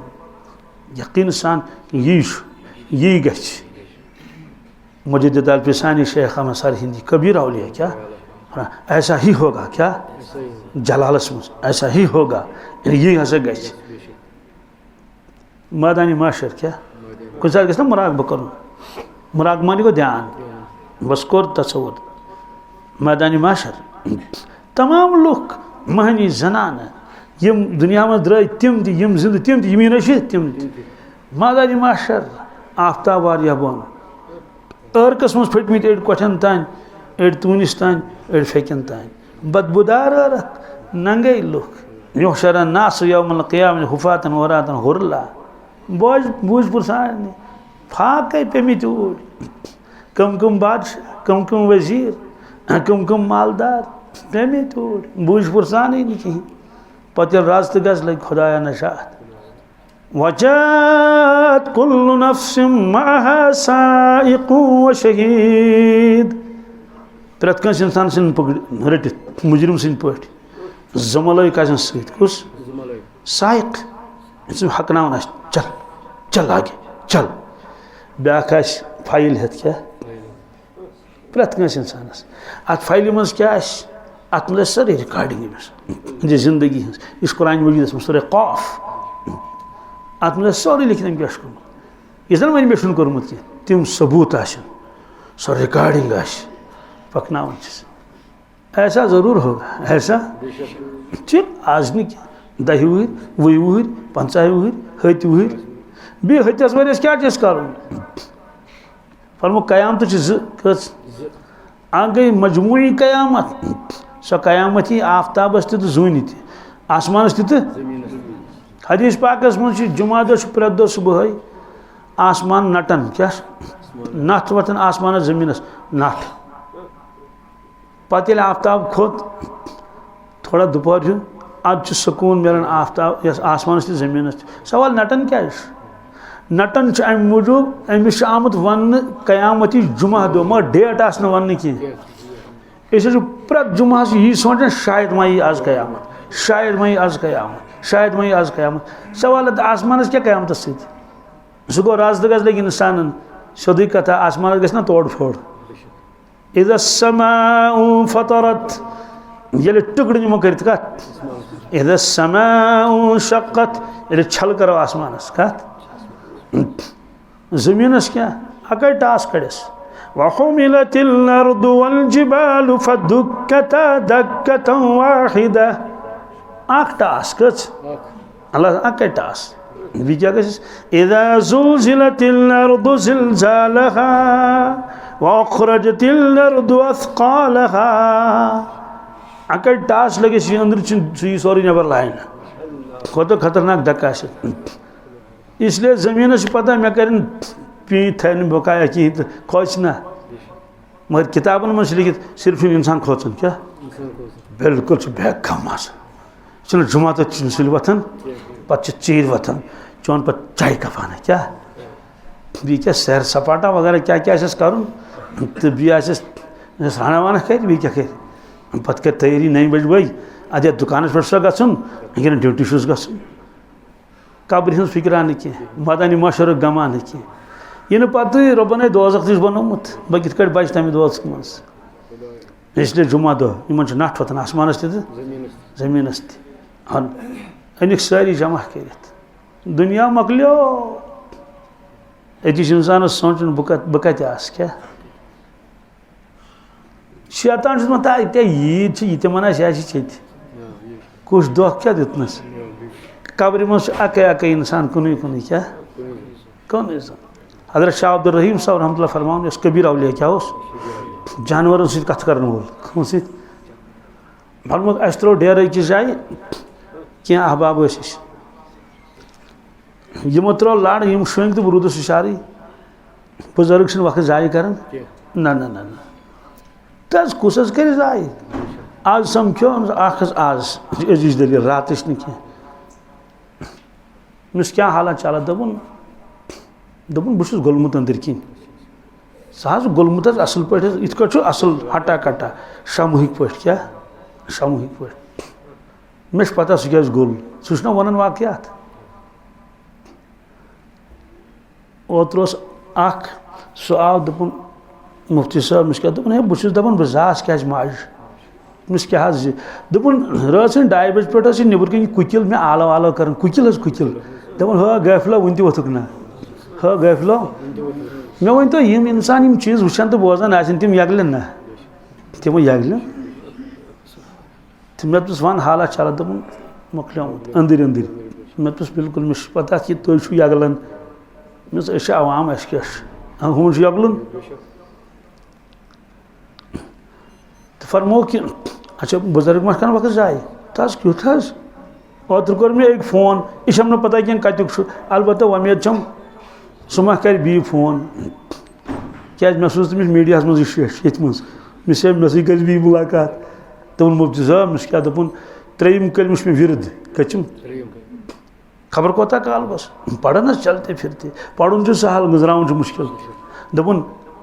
यकीन सान यही गछ मुजद्दिद अल-फ़िसानी शेख मसर हिंदी कबीर औलिया क्या ऐसा ही होगा क्या जलालस में ऐसा ही होगा यही हंस गछ मैदानी माशर क्या कुछ साल गस मुराकबा कर मुराकबा मानी को ध्यान बस कर तसव्वुर मैदानी माशर तमाम लोग महनी जनान यम दुनिया में द्राय तिम यम जिंद तिम यमीन तिम मैदानी माशर आफ्ताब वारिया बोन अर्कस मज फटमित एड कोठन तान एड तूनिस तान एड फेकन तान बदबूदार नंगे लोग युहशर नास यौमल क़ियामह हुफातन वरातन हुरला बूझ पुरसान फाके पेमित कम कम बादशाह कम कम वजीर कम कम मालदार पेमित बूझ पुरसान ही नहीं कहीं पत राज तो गस लग खुदाया नशात वजात कुल्लु नफ्सिम माहा साइक़ु व शहीद प्रत कंस इंसान सिन रटित मुजरिम सिन पट जमलई कजन सत कुस साइक़ इसमें हकनावन चल चल आगे चल ब्याख फाइल हेत क्या प्रत कंस इंसानस अत फाइल मज क्या अत मज सारी रिकॉर्डिंग जिंदगी इस कुरान मजीद सूरह क़ाफ अत मज सारी लिखन क्या यह वन मे कर्मुत तिम सबूत सो रिकॉर्डिंग पकनावन ऐसा ज़रूर होगा ऐसा चल आज नहीं क्या 10 वुहर 20 वुहर 50 वुहर 100 वुहर बे हतस वरियस क्या कर फरमो कयामत गई मजमूई कयामत सो कयामत ही आफ्ताबस तो जून आसमान तो हदीस पाकस मज जुमा दो प्रत दो सुबह आसमान नटन क्या नथ वतन आसमान जमीनस नथ पत आफ्ताब खोत थोड़ा दोपहर हूँ अब सुकून मिलान आफ्ताब आसमान जमीन सवाल नटन क्या नटन अम मूजूब अमिस आमुत वन कयामती जुमा दो मगर डेट आसन वन कह प्रत जुमा यही सोचान शायद मा आज कयामत शायद मा आज कयामत शायद मा आज कयामत सवाल आसमान क्या कयामत सह गो राज गज लगे इंसान सोदी कथा आसमान गना तोड़ फोड़ इज़ा समाउ फतरत ये टुकड़ निमो कर कत इज़ा समाउ शक्कत ये छल करो आसमानस कत जमीनस क्या अकै टास कड़स वहुमिलतिल अर्दु वल जिबालु फदुक्कता दक्कतन वाहिदा अक टास कच अल्लाह अकै टास भी क्या कस इज़ा जुलजिलतिल अर्दु जिलजालहा वअखरजतिल अर्दु अथकालहा अकै टास लगे अंदर सही सोरी नबर लाइन खो तो खतरनाक धक्का इसलिए जमीन पता मे कर पी थन बकाया कहीं तो खोच ना मगर किताबन मज लिखित सिर्फ इंसान खोचन क्या बिल्कुल बैग कम जुमा तो सुल वथन पे चीर वथन चौन पे चाय कपाना क्या बी क्या सैर सपाटा वगैरह क्या क्या कर तो बी राना वाना कर बी क्या कर पे कर तैयारी 9 बजे बई अदे दुकान पे गन ड्यूटी गन कब्र हज फिक्रा न कह मदानी मशर गमा न कह यह पत रबन दोजख नश बनोमुत बह कित बच तमें दोजख मज इसलिए जुमा दह इन नठ वतन आसमानस तमीनस तनिक सारी जमा कर दुनिया मकलो अतिश इंसान सोचन बह कत क्या शैतान मत ईद यह मना ये कुछ दह क्या दितनस कब्र मज अकै इंसान कुन क्या कौन इंसान हजरत शाह अब्दुल रहीम साहब रहमतुल्लाह फरमान कबीर अवलिया क्या जानवरों सत कथ कर वोल फरमोक अस त्रो डेर अकिस जाए क्या अहबाब यमो त्रो लड़ यम शोंग तो रूदस इशारे बुजुर्ग वक्त जाय कर ना ना ना ना तज कुस कर जाय आज समझो आज अजीज दलील रात न कह मिस क्या हालात चला दोपन बहुत गोलमुत अंदर किन सह गोलमुत असल पे इत असल हटा कटा सामूहिक पे क्या सामूहिक पे मे पता सह क्या गोल सह वन वाकयात ओतर सह आव दोपन मुफ्ती साहब मिस क्या दोपन है बहुत दपान बह जास क्या माज मिस क्या दोपन रात 2 बजे पे नबर कन कुकिल मे आलो आलो कर कुकिल कुकिल दपान हा गैफलो वन वोथुक ना हा गैफलो मे वन तो यम इंसान यम चीज वुचान तो बोजान आसन तम यगलन ना तमो यगलन मे वन हालात चला दोपन मकलियोमुत अंदर अंदर मे बिल्कुल मे पता कि तुम यगलन मे अवाम अस क्या हूँ यगलन तो फरमो कि अच्छा बुजुर्ग मा कर वक्त जाए तज क्युत ओतर कोर मे एक फोन यह ना पता कह कतुक अलबत्त उम्मीद छम सह मा कर बी फोन क्या मे सोच तमिस मीडिया मज ये मज मे कर बी मुलाकात दोपन मुफ्ती साहब मिस क्या दोपन 3 कलम मे विरद कचम खबर कोता काल गोस पढ़न चलते फिरते पढ़ुन सहल गुजराउन मुश्किल दपुन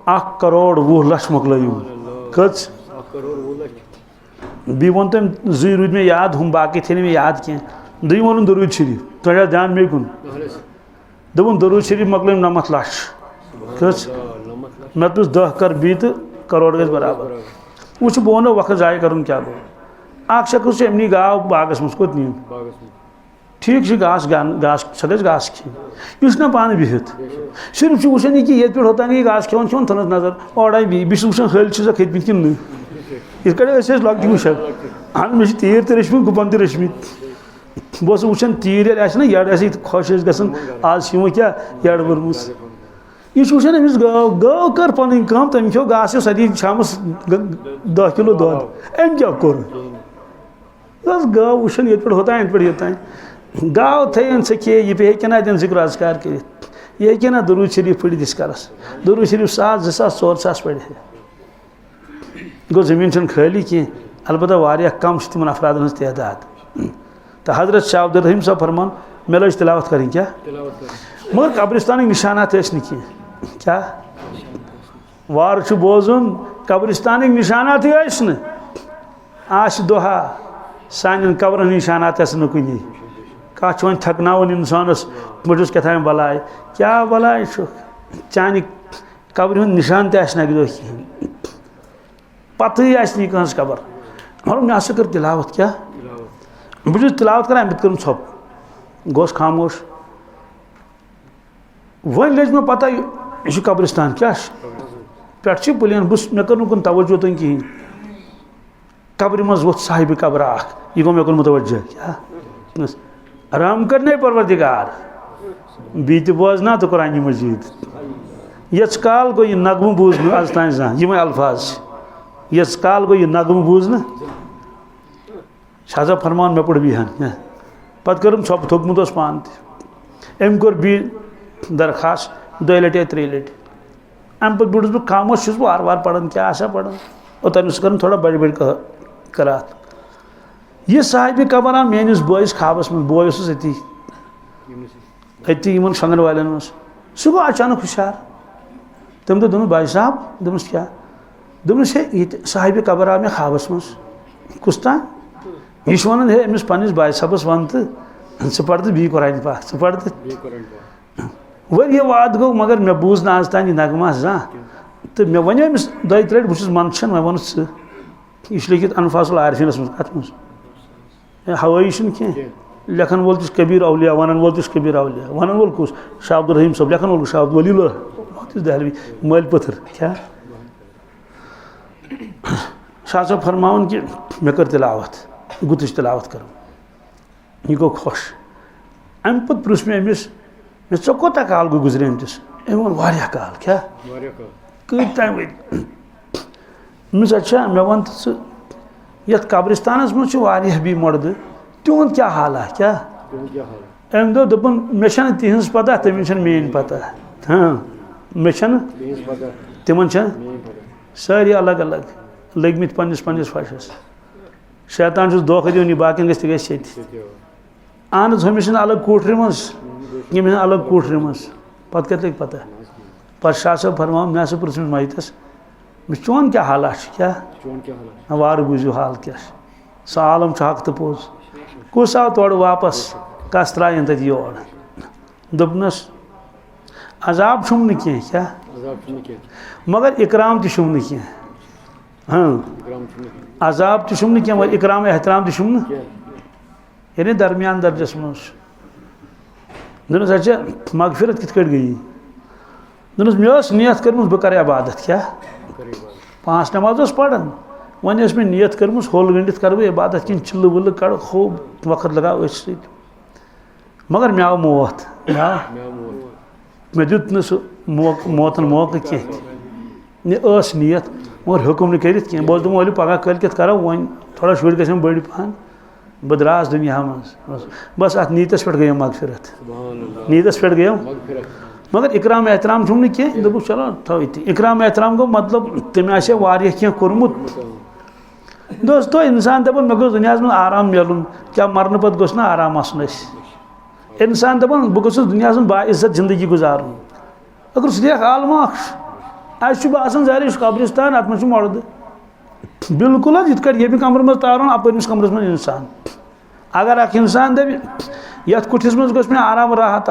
1,20,00,000 मोकलू कच बी वो तम जी रूद में याद हम बाकी थे मे याद कह दुम वोन दरूद शरीफ तुझा ध्यान मे कुन दोपन दरूद शरीफ मोकल 9 लाख कच मे 10 कर बी तो करोड़ गज बराबर वो बह वो वक्त जाय कर क्या गो अख शख्स अमनी गाव बागस मज कोत नीन ठीक घास घास सह गज घास खेन यह ना पान बिहित सिर्फ वुचान यह कि ये पे होता नहीं घास खेवन खेवन थन नजर ओड़ा बस वुचान हल छा खतम कि इत पे लकट वुचान अहन मे तीर तो रचमित गुपन तो रचमित बह वुचान तीर ना यड़ खुश गसान आज क्या यड़ वर्मस यह वुचान अमिस गव गव कर पन कम तम खो घास सदी शाम 10 किलो दूध अम क्या कोर गव वुचान ये पे होता पे योतान गाव थन खे यह पे हे ना जिक्र अजकार कर यह हे ना दरूद शरीफ पढ़ इस करस दरूद शरीफ 1,000 2,000 4,000 पढ़ गो जमीन खाली कह अलबत्ता कम तिम अफराद हज तदाद तो हजरत शाह अब्दुल रहीम साहब फरमान मे लज तिलावत कर क्या मगर कब्रिस्तान निशानात क्या वार बोजुन कब्रिस्तान निशानात दोहा सान कब्रन निशानात नुकुन कह वन थकनावन इंसानस मुझस क्या बलाय क्या बलाय चान कब्र निशान तक दो पत कह कबर मगर मे कर तिलावत क्या बहुत तिलावत कर अमित कर छप गोस खामोश वन लज मे पता यह कब्रिस्तान क्या पे पुलियन बस मे कर नुकन तवज्जो तुम कहें कब्र मज वो साहिब कब्र यह गो मे कोन मुतवज्जो क्या आराम करने परवरदिगार बीत बोजना तो कुरान मजीद यच काल गो यह नगम बूज आज तान जहाँ यम अल्फाज यच काल गो यह नगम बूज शाह फरमान मे पढ़ बिहान पत करम छप थोकमुत पान अम कोर बी दरखास्त 2 लटि 3 लटि अम पे बुढ़स बह खामोश वार वार पढ़न क्या आशा पढ़न और तमिस कर थोड़ा बड़ बड़ करात यह साहिब कबर मेनिस बोस खाबस में बोय अती इन शंगन वाले मज सह गो अचानक हुशार तम दोन भाई साहब दोपस क्या दोपस हे साहिब कबर आ मे खाबस मज कुस तान यह वन हे अमिस पन्निस भाई साहबस वन तो सह पढ़ बी कुरान पाक सह पढ़ वह वाद गो मगर मे बूज ना आज तान यह नगमा जहाँ तो मे वन अमिस 2-3 लटि बहुत मंदछन मे वो यह लिखित अनफासुल आरिफीनस मज कत मज हवाई कह लेखन वोल कबीर अवलिया वन वोल कबीर अवलिया वन वोल कुस शाह अब्दुल रहीम साहब लेखन वोल शाह वली दहलवी मल पत्थर क्या शाह साहब फरमावन कि मे कर तिलावत गुतच तिलावत कर यह गो खुश अम पे पृछ मे अमिस मे ऐ कोता काल गो गुजरे अमतिस अम वो काल क्या कत टाइम अमिस अच्छा मे वन तो ये कब्रिस्तान मज भी मर्द तुंद क्या हाल है क्या अम दोपन मे तिहज पता तमिस मेन पता हाँ मे तिमन सारी अलग अलग लगमित पन्निस पन्निस फशस शैतान धोखा दिन बाकी गि अहन हमिस अलग कोठरी मज यमिस अलग कोठरी मज पत कत लग पता पर शाह साहब फरमान मे हसा पृछ मैतस चोन क्या हाल क्या वार बूझू हाल क्या सह आलम हक तो पोज कुस आव तोड़ वापस कस त्रायन तक योर दोपनस अजाब छुम न क्या मगर इकराम तुम न हाँ अजाब तुम न मगर इकराम एहतराम तुम न यानी दरमियान दर्जस मज दोनस अच्छा मगफिरत कित गई दोनस मे नियत कर बह कर इबादत क्या 5 नमाज पढ़न वन मे नियत कर होल गंडित कर इबादत कि चिल्ल वुल्ल कड़ खूब वक्त लगाओ मगर मे आव मौत मे दुत मौतन मौका कह नियत मगर हुक्म कर बहुत दोल पगह कल करो वन थोड़ा शुर ग बड़ पहन बह द्रास दुनिया मज बस अत नीतस पे गई मगफिरत नीतस पे गई मगर इकराम एहतराम छुम कह दोप चलो थो इकराम एहतराम गो मतलब तमें कह कोर्मुत दोस्तों इंसान दपान मे गो दुनिया में आराम मिलून क्या मरने पत गोस ना आराम आसन इंसान दपान बह गो दुनिया बाइज्जत जिंदगी गुजार अगर सह आलमा अस बसान ज़ाहिर कब्रिस्तान अत मे मर्द बिल्कुल इत ये कमर मज तार अपरमिस कमरस मज इंसान अगर अख इंसान दप ये कुठिस मज गो आराम राहत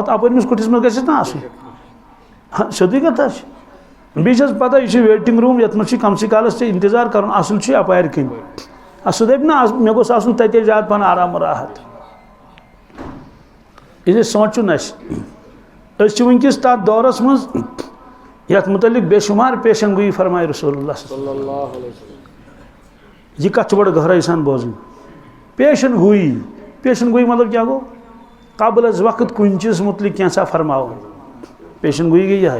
अपरमिस कुठिस मज गस ना आसन सोदी कथा बीस पता यह वेटिंग रूम ये मज कम से कालस इंतजार कर असल अपार कन सह दप ना मे गोस आसन तते ज्यादा पहन आराम राहत ये सोचुन वनकिस तथ दौरस मज यथ मुतलिक बेशुमार पेशन गोई फरमाए रसूलुल्लाह यह कथ बड़ गहराई सान बोजन पेशन गोई मतलब क्या गो कबल अज वक्त कुन चीज मुतलिक क्या फरमाओ पेशन गोई गई यह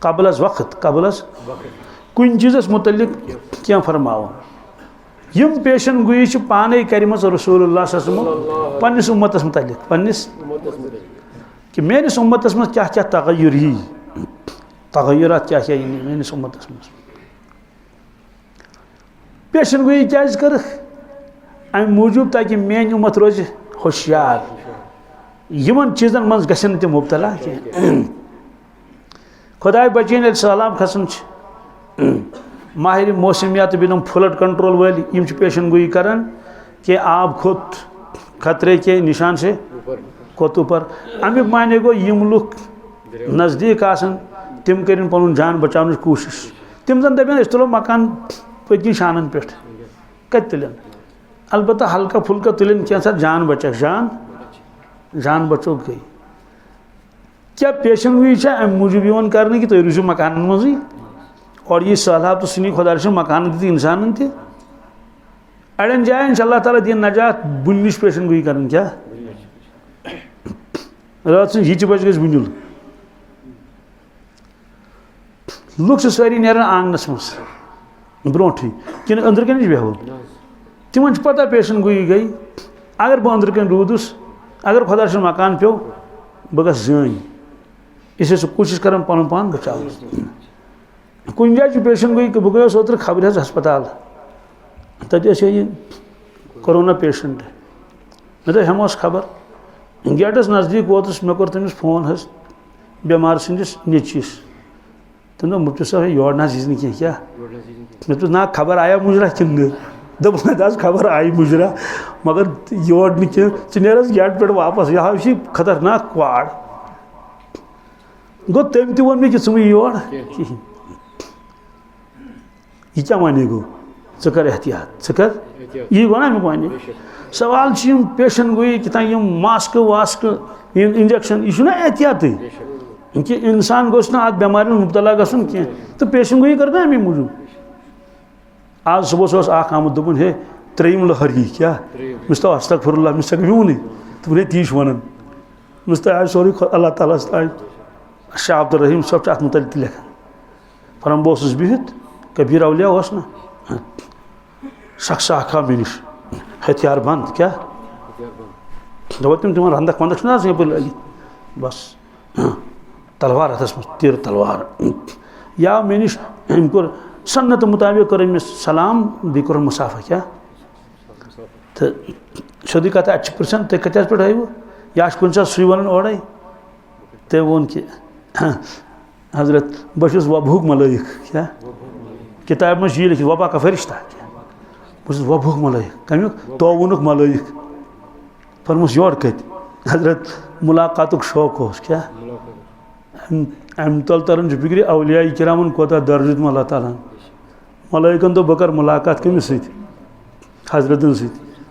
कबल अज वक्त कबल अज कुन चीज़स मुतलिक क्या फरमाओ यम पेशन गोई पाने करम रसूलुल्लाह पन्निस उम्मतस मुतलिक पन्निस कि मेनिस उम्मतस मज क्या क्या तगय्युर यी तगय्युरात क्या क्या मेनिस उम्मतस मज पेशन गोई क्या कर अम मूजूब ताकि मेन उम्मत रोज होशियार यमन चीज़न मज गसन तम मुबतला खुदाय बचीन सैलाब खसन माहिर मौसमियात बिन फ्लड कंट्रोल वाली यम पेशन गोई करान कि आब खोत खतरे के निशान से खोत ऊपर अमुक माने गो यम लुक नज़दीक आसन तिम करें पन जान बचाने कोशिश तिम जन दपें तुलो मकान पत्नी शानन पे कत तुलन अलबत्ता हल्का फुल्का तुलन क्या जान बचक जान बचो गई क्या पेशन गोई अम मूजूब कर कि तुम रूजू मकान मजी और ये सैलाब तो सुनी खुदा मकान दी इंसान थे अड़न जायन अल्लाह ताला दिन नजात बुन नश पेशन गोई कर क्या रात यह बच गई बुनुल लुक सारी नेरान आंगनस मज ब्रोठी कि अंदर कन बेहूल तिमन पता पेशन गोई गई अगर बह अंदर कन रूदुस अगर खुदा मकान पे बह गस जान इसे सह कोशिश कर पन पान बचा कुन जाए पेशन गोई बह गया ओतर खबर हस्पताल तत ये कोरोना पेशेंट मे दप हेमोस खबर गेटस नज़दीक वोतस मे कोर तमिस फोन बेमार सन्दिस नेचिस तम दोप मुफ्ती साहब योर ना यी क्या मे दोप ना खबर आया मुजरा कि दस खबर आई मुजरा मगर योर नी नेरस गेट पे वापस यह खतरनाक क्वाड़ गो तम तोन मे कि ूं योर कहें यह क्या वे गो कर एहतियात कर यह गो ना अमुक वन सवाल पेशन गोई कि मास्क वास्क इंजेक्शन यह एहतियात कि इंसान गोस ना अत बेमार मुबतला गसन कह तो पेशन गोई कर अमे मूजूब आज सुबह आमद दोपन हे त्रेयम लहर यी क्या मिस तो अस्तगफिरुल्लाह मिस वन तो ती वन मिस तो सोरी अल्लाह ताला शाह अब्दुल रहीम सब अत मुतल लिखान फरम बह बिहित कबीर अवलिया ना शख्स आखा मे नश हथियार बंद क्या दप तम तिम रंदक वंदक ना यप लगित बस तलवार हथस मज तीर तलवार या मे नश अम कोर सन्नत मुताबिक कर अमिस सलाम बी कोर मुसाफा क्या तो सोदी कथा अच्छी प्रश्न तुम कत पे आयु या कुछ सु वन ओड़े तम वोन कि हजरत बहुत वबहुक मलाइक क्या किताब मज लिखित वबा का फरिश्ता बहुत वबहुक मलाइक कमुक तोवुनुक मलाइक फरमस योर कत हजरत मुलाकातुक शौक हो क्या अम तल तरन फिक्र अवलिया किरामन कोता दर्ज अल्लाह ताला मलाइकन तो बकर मुलाकात कमिस हजरतन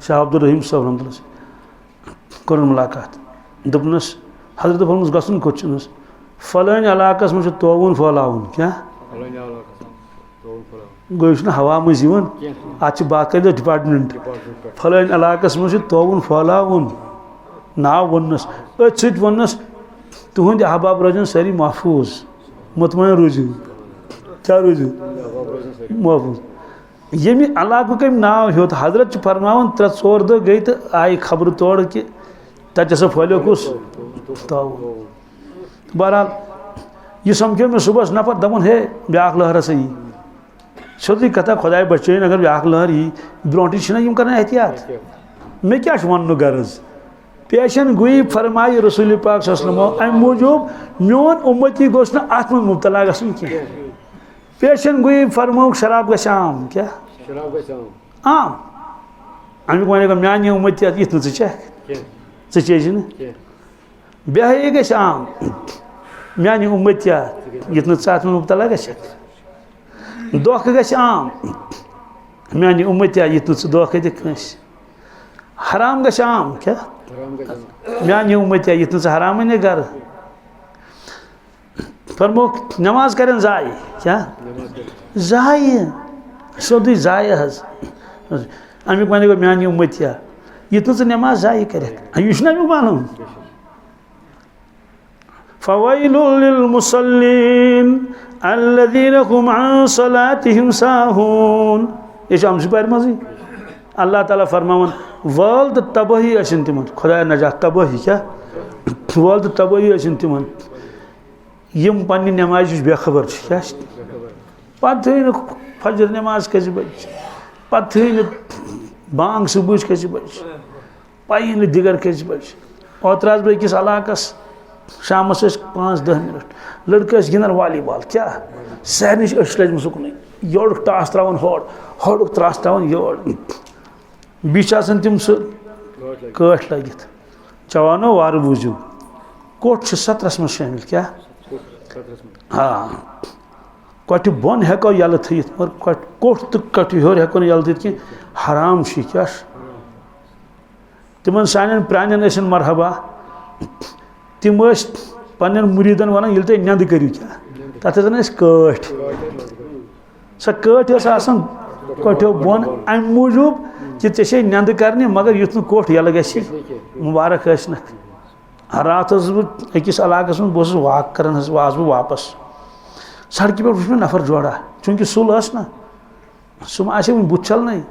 शाह अब्दुल रहीम साहब रहमतुल्लाह कर मुलाकात दोपनस हजरत फरमस गसन कोचनस फलान इलाकस मज तोवुन फैलावन क्या गो ना हवा मज अत बाकायदा डिपार्टमेंट फलान इलाकस मज तोवुन फैलावन नाव वनस अथ सनस तुहद अहबाब रोजन सारी महफूज मुतमईन रूजू क्या रूजू महफूज यमि इलाक नाव होत हजरत फरमान 3-4 दह गई तो आई खबर तोड़ कि तत फैलो कुस तोवुन बहरहाल यह समझो मे सुबह नफर दपन हे ब्याक लहर हसा यी सोदी कथा खुदा बचन अगर ब्याक लहर यी ब्रोटी कर एहतियात मे क्या वन गर्ज पेशन गोई फरमाई रसूल पाक अम मूजूब मोन उम्मती गोस ना अत में मुब्तला गसन की पेशन गोई फरमोक शराब गश आम क्या आम अमिक वन मान उम्मती ये चेक चेज बेहई गश आम मान उम्मती ये अत में मुब्तला गशक दोख गश आम मान उम्मती ये दोख दिस हराम गश आम क्या मान उम्मती ये हराम ने गर फरमोक नमाज करें जाय क्या जाय सोदी जाय हज अमिक वन मान उम्मती ये नमाज जाय कर यह मालूम फ़वैलुल लिल मुसल्लीन अल्लज़ीना हुम अन सलातिहिम साहून ये हम पर मजी अल्लाह ताला फरमावन वल तो तबाही असिन तिमन खुदा नजात तबाही क्या वल तो तबाही असिन तिमन यम पन्नी नमाज बेखबर क्या पे फजर नमाज कस बज पे बांग सुबह कस बज पे दिगर कस बज ओत्रास बह अकिस इलाकस शाम 5-10 मिनट लड़के गिंदन वॉलीबॉल क्या सह नश लजम सुकन योड़ टास त्रावन होड़ त्रास त्रावन योड़ बीच तम सह कट लगित जवानो वार बूझू कोट 17 में शामिल क्या हाँ कट बोन हेको यल थत मगर कोट तो कट हेर हेको यल थत कि हराम क्या तिमन सान प्रान मरहबा तिम पन मुरीदन वन ये तुम नंद करू क्या तथा कट सह कट कटो बोन अम मूजूब कि ऐसे नंद करने मगर युथ कोट यल ग मुबारक रात बह अकिस इलाकस में बस वाक कर बह वापस सड़क पे वो नफर जोड़ा चूंकि सुल ना सुम आ बुत चलन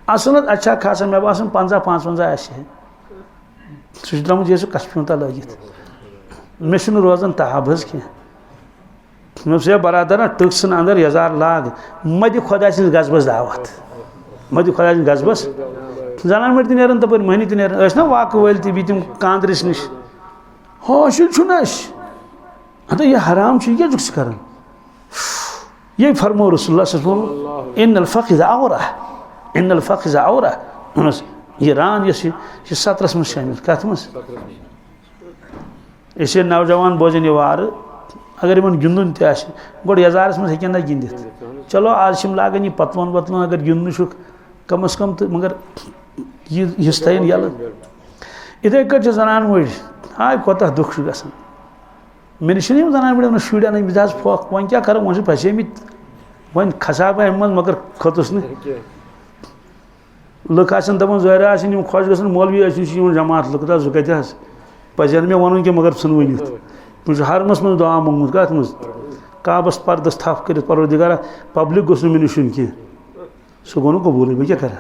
असल अच्छा खासा मे बासन 50-55 आए सह द्रमुत ये कस्प्यूता लगित मे रोजान ताब कह मे बरादर ना टक सन अंदर यजार लाग मद खुदा सज गजबस दावत मद खुदा सज गजबस जनान मर तन तप महनी तन ना वाक वल तम कांद्रिस नश हासिल अत यह हराम क्या कर ये फरमो रसूलुल्लाह इन्नल फ़क़िज़ औरा इन्नल फ़क़िज़ औरा ये रान ये 17 में शामिल कत इसे नौजवान बोजन ये वार अगर इन गिंदन तोड़ यजारस में हेन ना गिंदित चलो आज लागान यह पतलन वतलन अगर गिंदन कम अज कम तो मगर यह थन यल इथे कट जनान मड़ हाय कोता दुख ग मे नश जनान मड़ शुर अन मिजाज फोक वन क्या कर वो फसेमित वन खसा बह अम मगर खोतुस न लुक दपान जहर खुश ग मौलवी जमात लुक दह कत पजन मे वन कि मगर सन वन हरमस मज दुआ मोंगमुत कत मज काबस पर्दस थप कर परवरदिगारा पब्लिक गोस मे नश कह सह गो कबूल बह क्या कर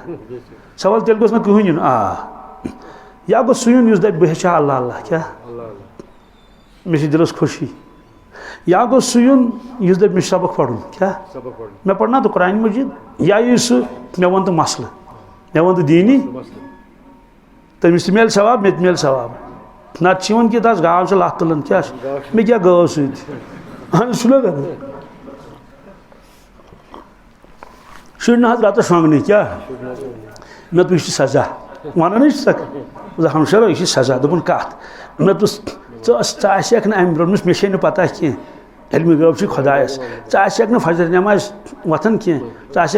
सवाल तेल गोस कहें आ या गो सुन दप बह अल्लाह अल्लाह क्या मे दिलस खुशी या गो सुन दप मे सबक पढ़ क्या मे पढ़ना तो कुरान मजीद या सह मे वन तो मसल मे वन तो दीनी तमिस मेल सवाब मे मेल सवाब नत कि तस गाव लत तुलान क्या मे क्या गौ सहन शुर ना रात शोंगने क्या मे तो यह सजा वन हमशर यह सजा दोपन कत मे तो क अम रोनमस मे मे पता कह इल्म गैब खुदायस क फजर नमाज वथन कह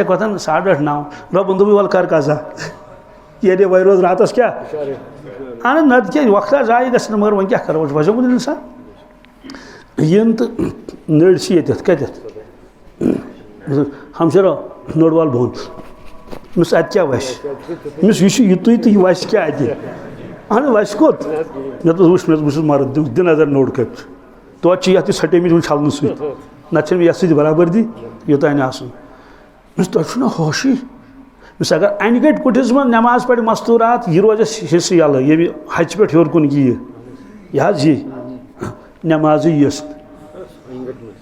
वथन 8:30-9 रबन दोप वल कर कजा ये वह रोज रात क्या अन नत क्या वक्त जाय ग मगर वन क्या कर वजह गुन इंसान इन तो नड़ कत हमशर नोड़ वाल बोन मिस अत क्या वश मिस यह तुई तो यह वश क्या अत अहन वश कोत मे तो वो मे मर्द दि नजर नोड़ कप तो ये सटेमित छलन सत नत ये सत बराबरी योतान आस तुम होशी मिस अगर अन गट कुटिस मन नमाज पढ़ मस्तूरात यह रोज हिस्स यल ये हच पे हेर कुन यह नमाज यस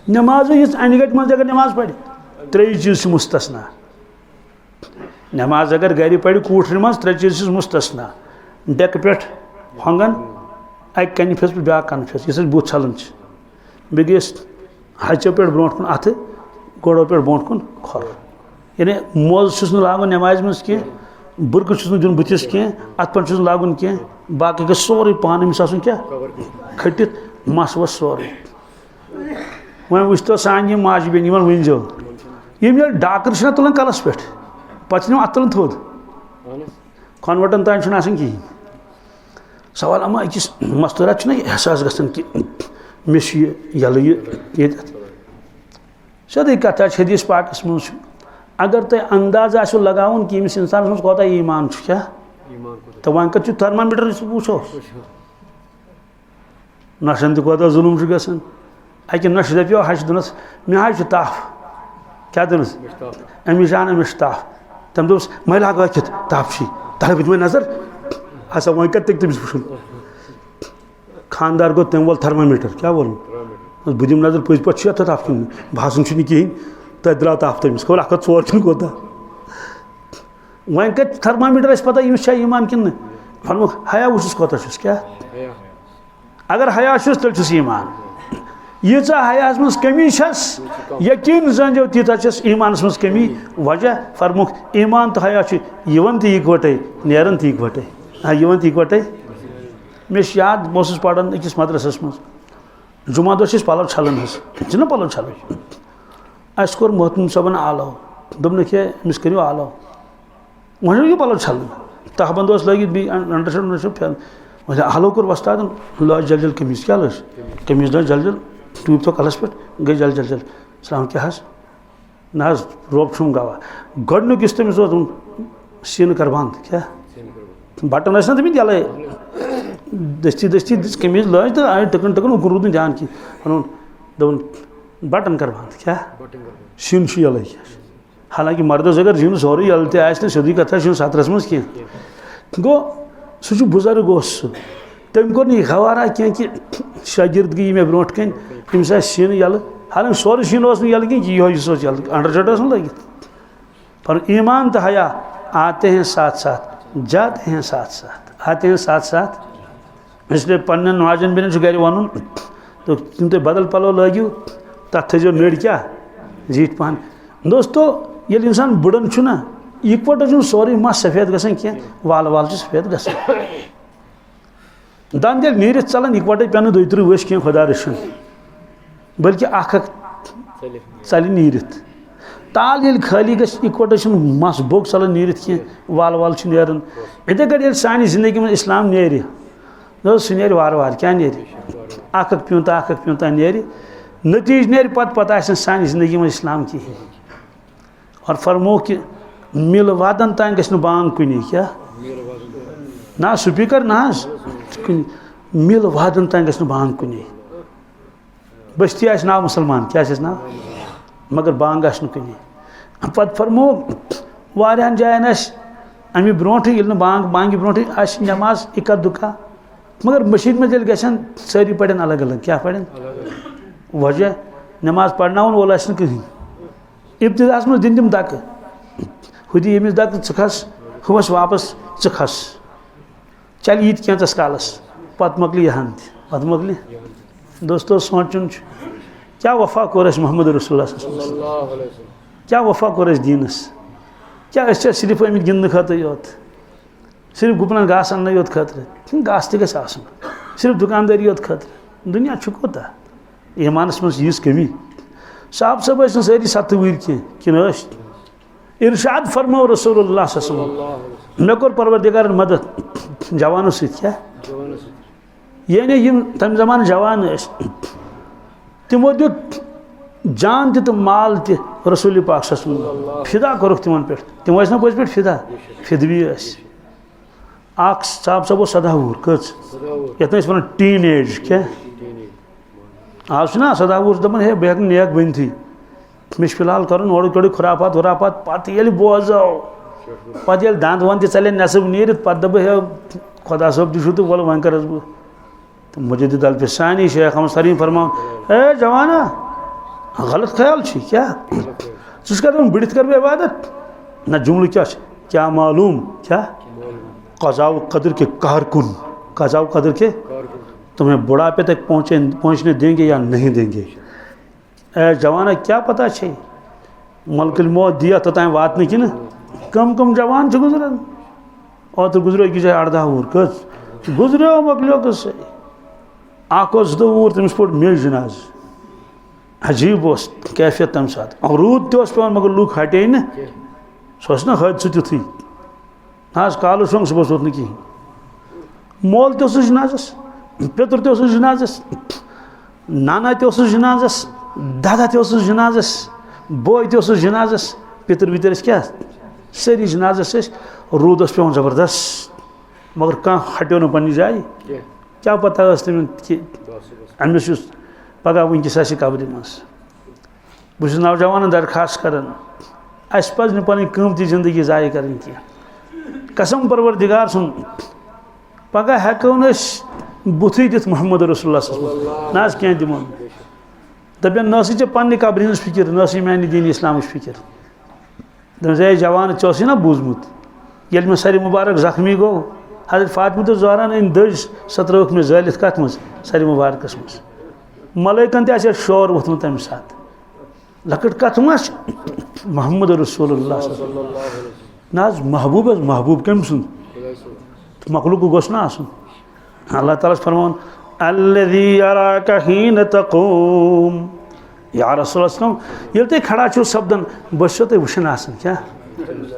नमाज यस अन गट मज अगर नमाज पढ़ 3 चीज मुस्तस्ना नमाज अगर घर पढ़ कूठर मज 3 चीज मुस्तस्ना डेक पे हंगन अक कन फेस पे ब्या कन फेस इस बुत छलन बे गस हचो पे ब्रो कुन अथ गोड़ो पे ब्रो कुन खोर यानी मोज लागन नमाज मज कह बुरक दिन बुतिस कह अत पे लागन कह बाकी गो सोरे पान अमिस आसन क्या खटित मस वस सोरे वो वो सान माज बेन वनजो यम डाकर तुलान कलस पे पे अत तुलान थोद कन्वर्टन तान कहीं सवाल अमा अकिस मस्तूरत एहसास गसन कि मे यल ये सोदे कथ हदीस पाकस मज अगर तुम अंदाज आसो लगावन कि अमिस इंसान मज कोता ईमान क्या तो वन कर थर्मामीटर वो नशन तोता जुलूम गसन अकि नश दपो हश दोनस मे हज ताफ क्या दोनस अमिस जान अमिस ताफ तम दोस मैं लाग ताफ तह बुत मे नजर अच्छा वो कर तमिस वो खानदार गो तम वोल थर्मामीटर क्या वोल बह दिम नजर पज पे ताफ कन भाषण कहें तह द्राव ताफ तमिस खोल 104 कोता वन कर थर्मामीटर पता अमिस ईमान कि फरमुख हया वुस कोता क्या अगर हया तेल ईमान यीचा हयास मज कमी यकीन जानो तीता ईमान मज कमी वजह फरमुख ईमान तो हया यवन तकवटे नेरन तकवटे यवन तकवटे मे याद बस पढ़ान अकिस मदरसस मज जुमा दो पलव छलन ना पलव छलन अस कोर मोहतम सबन आलो दोपन क्या अमिस करो आलो वन पलव छलन तहबंद लगित बी अंडरशर्ट फैन आलो कोर वस्ताद लज जल जल कमीज क्या लज कमीज लज जल जल टूब तो कलस पे गई जल जल जल सलाम क्या ना रोब छुम गवा गडनुक तमिस सीन कर बंद क्या बटन ना तमिस यल दस्ती दस्ती कमीज लज तो आए टकन टकन उकुन रूद ध्यान की दोपन बटन कर बंद क्या सीन यल हालांकि मर्दस अगर जीन सोरे यल तो सोदी कथा सतरस मज कह गो सह बुजुर्ग तम कोर नी खवारा कह कि शागिर्द गई मे ब्रो कन अमिस सीन यल हालांकि सोरे सीन यल कह यल अंडरशर्ट लगित पर ईमान तो हया आते हैं साथ साथ जाते हैं साथ साथ आते हैं साथ साथ इसलिए पन्न माजन बेन गर वन तो तुम तो बदल पलो लगियो तथ थो नड़ क्या जीत पहन दोस्तों ये इंसान बुड़न ना इकवट सोरे मस सफेद गसन कह वाल वाल सफेद गसन दंद ये नीर चलान इकवटे पे दोतर वश कह खुदा रशन बल्कि चल नीर ताल ये खाली गकवटे मस बोग चलान नीर कह वाल वाल नेरन इथे पे सान जिंदगी में इस्लाम नेर सह नेर वार वार क्या नेर अख प्यूंता नेर नतीज नेर पता सान जिंदगी में इस्लाम कहें और फरमो कि मिल वादन तान गि बांग कुनी क्या ना स्पीकर ना मिल वादन तान गि बांग कुनी बस्ती नाव मुसलमान क्या नाव मगर बांग कुनी पे फरमो वारियान जायन अमि ब्रोट बांग बांग ब्रोट नमाज इक्का दुक्का मगर मशीद में गसन सारी पढ़न अलग अलग क्या पढ़न वजह नमाज पढ़नावन वोल कहीं इब्तिदास में दिन तम दक हुदी यमिस दक खस हुस वापस खस चल ये कैंचस कालस पत मकल यहान पत मकल दोस्तों सोचुन क्या वफा कोर मोहम्मद रसूलुल्लाह क्या वफा कोर दीनस क्या सिर्फ आमित गिंद खत योत सिर्फ गुपन घास अन्न योत खतर घास तक सिर्फ दुकानदारी योत खतर दुनिया कोता ईमानस मज यीज कमी साहब सब सारी सतवीर कह इरशाद फरमो रसूलुल्लाह मे कोर परवरदिगार मदद जवानों क्या यानी तम जमान जवान तमो दुत जान तो माल त रसूल पाक फिदा कोरुख तिमन पे तम ना पज पे फिदा फिदवी साहब सब 17 वुर कच ये वन टीन एज क्या आज ना 17 वुर दपन हे बह नेक बन थी मे फिलहाल कर ओड़ खुराफात वुराफात पे बोजो पे दांद वन चले नसब नीर पे दप हे खुदा सब दिशु तो बोल वन कर तो मुजद्दिद अल-फ़िसानी शेख हम सरीम फरमाओ ए जवाना गलत ख्याल क्या तुम बिड़ित कर इबादत ना जुमल क्या मालूम क्या कज़ा व क़दर के कारकुन खजाओ कदर के तुम्हें बुढ़ापे तक पहुँचने देंगे या नहीं देंगे। ए जवान क्या पता छे मलकुल मौत दिया तोतान वात कि कम कम जवान गुजरान और तो गुजरो कि 8-10 वुर कस गुजरो मकलो कस आकोस 2 वुर तमिस पोट मे जनाज अजीब कैफियत तम साथ रूद ते पे मगर लूक हटे न सह ना हद सह ना काल शोंग सुबह वोत कहीं मोल ते जनाजस पेतर ते जनाजस नाना ते जनाजस दादा ते जनाजस बोय ते जनाजस पितर वितर क्या सारी जनाजस रूद पे जबरदस्त मगर कह हटो न पन्नी जाए क्या पता तम कि अमिस पगह वनकस कब्र मज बस नौजवान दरखास्त कर अस पज पन कीमती जिंदगी जाय कर कसम परवरदिगार सुन पगह हेको बुथी दित मोहम्मद रसूलुल्लाह ना क्या दिमो दपन न पन्ने कब्र हज फिक्र न मानी दीन इस्लाम फिक्र दे जवान चे ना बूझमुत ये मे सर मुबारक जख्मी गो हजरत फातिमा ज़हरा इन दज 17 में जलित कत मज सर मुबारकस मज मलैकन ते शोर वोथमुत तम सात लकट कत मोहम्मद रसूलुल्लाह ना महबूब महबूब कम सुन मखलूक गोस ना आसन अल्लाह ताला फरमान अल्लज़ी यराका हीन तक़ूम या रसूलुल्लाह ये तुम खड़ा छो सपदन बस तुम वुशन आसन क्या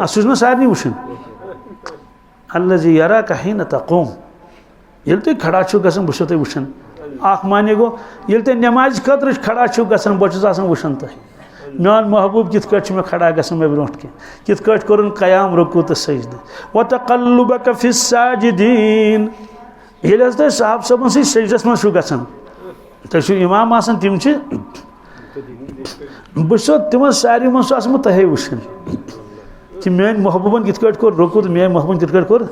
सह ना सारे वुशन अल्लज़ी यराका हीन तक़ूम ये तुम खड़ा छो गसन बस तुम वुशन अख माने गो ये तुम नमाज खतर खड़ा छो गसन बस वुशन तुम मान महबूब कित मे खड़ा गसन मे ब्रोट कित कोरन क़याम रुकू तो सजद व तक़ल्लुबक फिस साजिदीन ये तुम साहब सबन सी सजदस मज गसन तुम इमाम आसन तिम बस तिम सारे मज तहे वुशन कि मेन महबूबन कित कोर रुकू तो मेन महबूबन कित कोर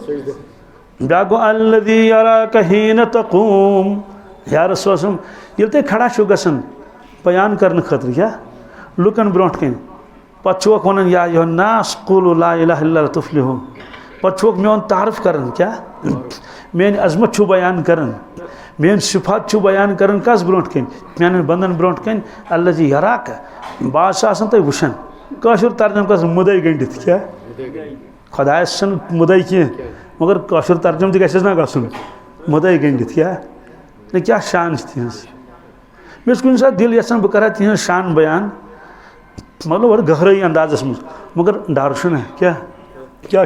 ब्या गो अल्लज़ी यराका हीन तक़ूम या रसूल ये तुम खड़ा छो गसन बयान करने खतर क्या लुकन ब्रोट कन पे वन या नास क़ूलू ला इलाहा इल्लल्लाह तुफ़्लिहू पे मेन तारफ कर क्या मेन अजमत बयान कर मेन सिफात बयान कर कस ब्रोट कन मेन बंदन ब्रोट कन अल्लज़ी यराका बास तुम वुशन कशुर तर्जम कस मुदई गंडित क्या खुदायस मुदई कह मगर कशुर तर्जम तो गस ना गसन मुदई गंडित क्या न क्या शान तिहज मे कुछ सात दिल यसान बह कर तिहज शान बयान मतलब बड़ गहराई अंदाजस मज मगर डर है क्या क्या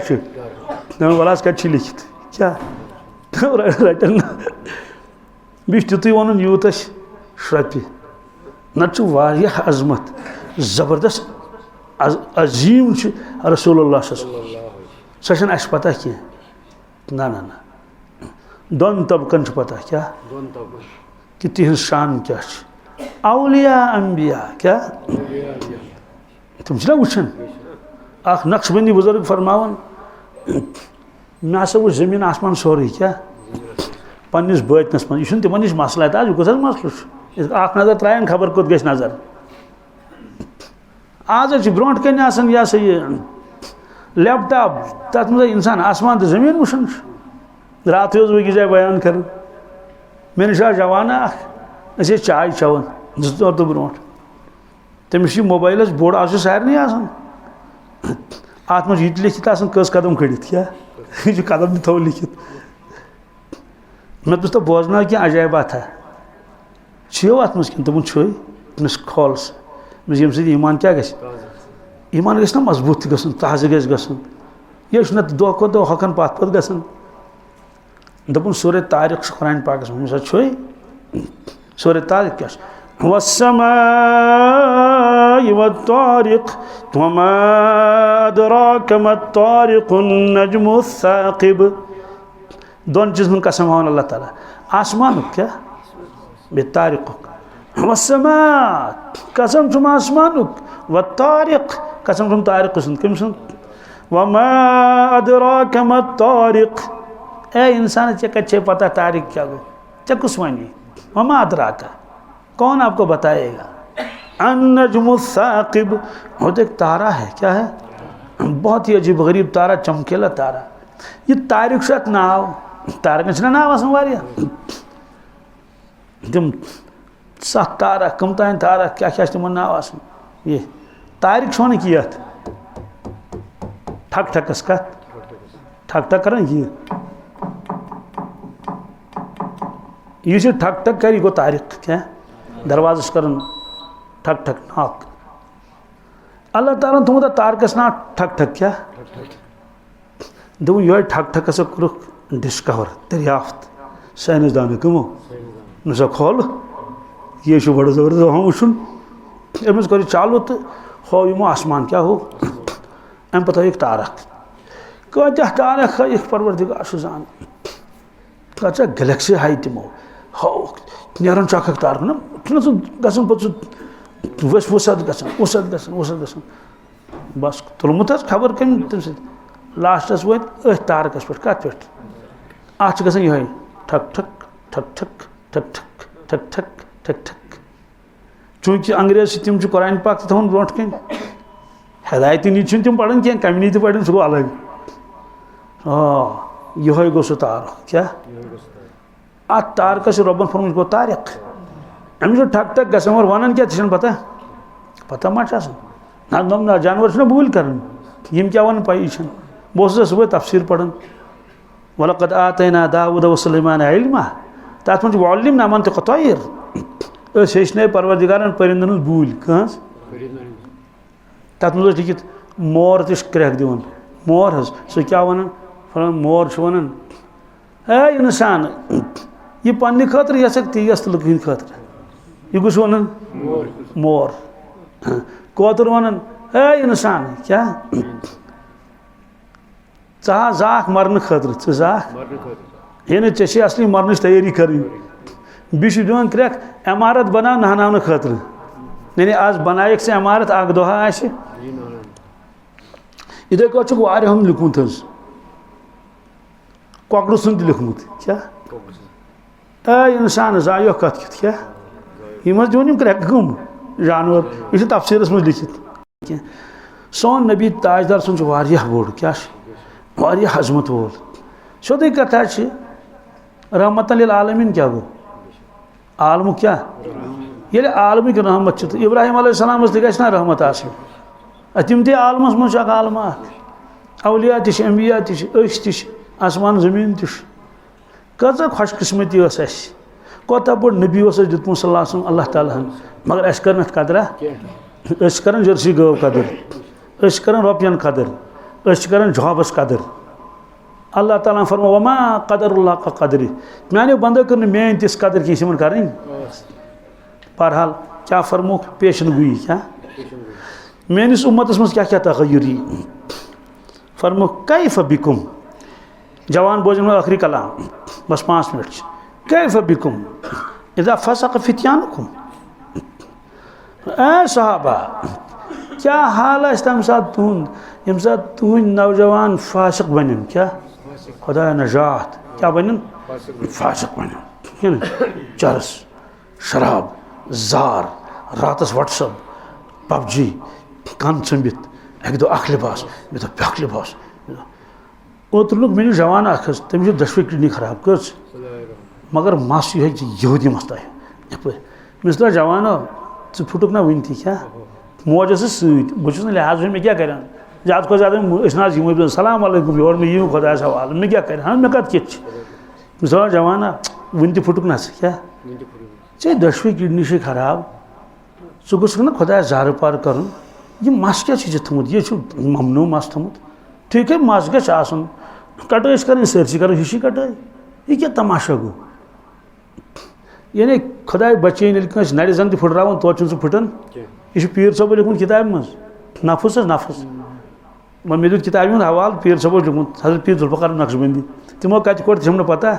वलास कत लिखित क्या रटन बीस तुत वन यूत श्रपि ना अजमत जबरदस्त अजीम रसूलुल्लाह सह अस पता कह ना ना ना दोन तबकन पता क्या कि तिहज शान क्या औलिया अंबिया क्या तुम ना वुशन अख नक्शबंदी बुजुर्ग फरमावन मे वो जमीन आसमान सोरे क्या पन्निस बतनस मन यह तिमन नश मसला आज यह कस मसल अख नजर त्रायन खबर कोत गई नजर आज ब्रोट कन यह सा यह लैपटॉप तथ मज इंसान आसमान तो जमीन वुशन रात वह जाए बयान कर मे नश जवाना अस चाय चवन 2 दो ब्रोट तमिस मोबाइल बोर्ड आज सारे अत मज यह लिखित कस कदम खड़ित क्या यह कदम थो लिखित मे तो बोजना क्या अजायबात छो अत मज तुम तमिस खोल ये ईमान क्या गस ईमान गस ना मजबूत गसन ताज़ गस ये ना दह खो दह हकन पत पत गसन दपुन सूरह तारिक कुरान पाक मे छो सूरह तारिक क्या वस्समाइ वत्तारिक वमा अदराक मत्तारिकुन्नज्मुस्साक़िब दोन चीज़ कसम हवन अल्लाह ताला आसमान क्या बेतारिक वस्समा कसम तुम आसमान वत्तारिक कसम तुम तारिक कम सुन वमा अदराक मत्तारिक ए इंसान चे कच्चे पता तारिक क्या गो चे कुछ वानी वमा अदराका कौन आपको बताएगा अन्नज्मुस्साक़िब वो तो एक तारा है क्या है बहुत ही अजीब गरीब तारा चमकेला तारा ये तारिक शायद नाव तारकन छना नाव आसान वारिया तम 7 तारक कम तान तारक क्या क्या तिमन नाव आसान ये तारिक छो की यत ठक ठकस कत ठक ठक कर ये ठक ठक कर गो तारिक क्या दरवाजस कर ठक ठक नाक अल्लाह ताला थोड़ा तारकस ना ठक ठक क्या दो ये ठक ठक से कुरुक डिस्कवर दरियाफ्त साइंसदान कमो नुसा खोल ये बड़ जबरदस्त हाँ वुन अमिस कर चालू तो हो यमो आसमान क्या हो अम पता एक तारक कह तारक एक परवरदिगार जान कह गैलेक्सी हाई तमो हो नेरान अख तारक ना गसन पे वसद गसन बस तुलमुत खबर कम तम लास्टस वो तारकस पे कत पे अत ये ठक ठक ठक ठक ठक ठक ठक ठक ठक ठक चूंकि अंग्रेज तम कुरान पाक तवन ब्रो कन हदायत नी तम पढ़न क्या कमी नी पढ़न सह गो अलग ये गो सह तारक क्या अत तारकस रबन फरम गो तारक अमिस ठक ठक गसान और वन क्या पता पता मा ना जानवर भूल कर क्या वन पी बस सुबह तफसीर पढ़न वलक़द आतैना दाऊद व सुलैमान इल्मा तथ मन वॉल्यूम नामान तो तैर हेचन परवरदिगारन परिंदन बूल कस तथ मज लिखित मोर तश क्रैक दिवन मोर हज सह क्या वन मोर वन ए इंसान यह पन्ने खतर यह तीस तो लुक खतर यह गुस वन मोर कोतर वन ए इंसान क्या जाख मरन खतर जाख यानी ऐसे असली मरन तैयारी कर दिवान क्रैक इमारत बना नहना खतर यानी आज बनाए से इमारत अख दोहा इधे कत हम लिखमुत कॉकड़ सुन लिखमुत क्या ए इंसान जायो कत क्या यह दिवन क्रैक कम जानवर यह तफसीरस मज लिखित सोन नबी ताजदार सुन बोड़ क्या हजमत वोल सोद कथा रहमत आलमीन क्या गो आलम क्या ये आलमिक रहमत तो इब्राहिम अलैहिस्सलाम ना रहमत तम ते आलमस मज आलम अवलिया तंबिया तस आसमान जमीन कत खुशकिस्मती कोता बड़ नबी दुतमुत सल्लल्लाहु अलैहि वसल्लम अल्लाह ताला मगर अस कर कदरा कर जर्सी गव कदर कर रुपयन कदर कर जॉबस कदर अल्लाह ताला फरमा वमा कदरुल्लाह का कदरी मानो बंदो कर मेन तिस कदर की कर बहरहाल क्या फरमो पेशन गुई क्या मेनिस उम्मतस मज क्या क्या तगय्युरी फरमो कैफ बिकुम जवान बोझन में आखिरी कलाम बस 5 मिनट कैफ बिकुम इदा फसक फित्यानुकुम ए सहाबा क्या हाल है तम साथ तुहद यम साथ तुहद नौजवान फासिक बन क्या खुदा नजात क्या बन फासिक बन चरस शराब जार रातस व्हाट्सअप पबजी कन चुमित एक दो अख लिबास मे दो ब्याक लिबास ओतर लोग मे जवान अख तम 10वीं किडनी खराब कर मगर मस यहूदी मस्त मिसला जवानो च फुटुक ना वन क्या मोज बहुत लिहाज मे क्या कर ज्यादा को ज्यादा सलाम अलैकुम योर में यूँ खुदा सवाल मे क्या कर हाँ मे कत कित मिसला जवाना वन फुटुक ना क्या चे 10वीं किडनी से खराब च गुस ना खुदा जार पार कर मस क्या थमुत ये ममनू मस थमुत ठीक है मस गन कटाई कर सरसी कर हिशी कटाई यह क्या तमाशा गो यानी खुदा बचे नड़ जन फुटरान तो फुटन यह पीर सोबो लिखुन किताब मज नफस नफस मे दुत किताब हूँ हवाल पीर सोबो लिखुन हजरत पीर जुल्फकार नक्शबंदी तमो कत कोट हम पता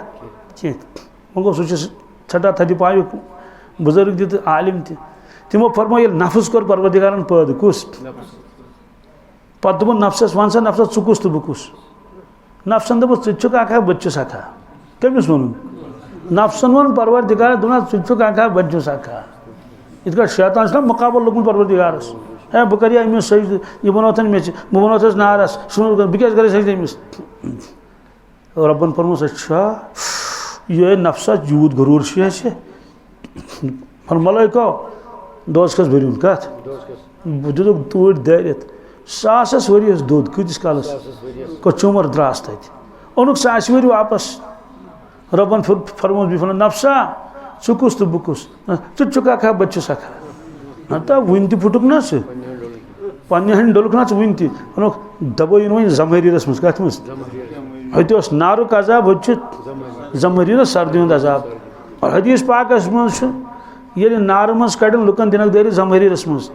कह वो गो सह छठा थदि पायु बुजुर्ग दित आलिम तमो फरमो ये नफस कोर परवरदिगारन पैद कुस पे दोपन नफसस वन सा नफसस कुस तो बह कुस नफसन दोप क अखा बच्चुस अखा कमिस वन नफसन वन परवरदिगार दोपन क अखा बच्चुस अखा इत शैतान मुकाबल लोगन परवरदिगारस है बह कर अमिस सही यह बनो मे बह बनो नारस बह क्या कर सजद अमिस रब्बन फरमोस अच्छा ये नफ्सा यूत गरूर मलाइको दोस कस भरिन कत दुक तूर दारित सासस वरियस दुद कतिस कालस कचुमर द्रास तत ओनुक सास वरि वापस रब्बन फरमोस बिफन नफ्सा चुकुस तो बुकुस चुका खा बच्चु सखा तो वन त फुटुक ना पन्ने हन डोलुक ना वन त दबोइन वन जमहरीरस मज कत मज हत नारुक अजाब हत जमहरीरस सर्दी हुंद अजाब और हदीस पाकस मज नार मज कड़न लुकन दिनक दारि जमहरीरस मज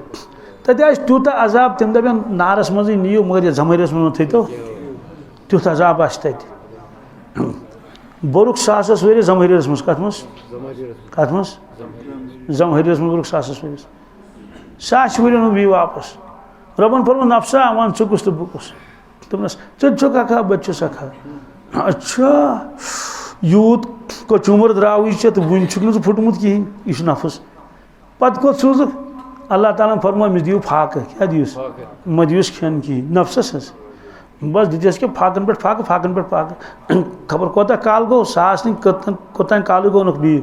तत तूत अजाब तम दपन नारस मज नीयू मगर जमहरीरस मज थो तुथ अजाब आस तत बोरुक सासस वरि जमहरीरस मज कत मज जमहरीरस मज बोरुक सासस वरि सास वरि नो बी वापस रबन फरमोस नफ्सा वन चुकुस तो बुकुस तुमस चुका खा बच्चु सखा अच्छा यूत कचुमर द्राव तो वन चुक फुटमुत कहें यह नफस पत कोत सूज अल्लाह ताला फरमा मिस दियो फाक क्या दियुस म दियुस खेन कहें नफसस बस दिस क्या फाकन पे फाक फाकन पे फाक खबर कोता काल गो सास कोतान काल गो नक बी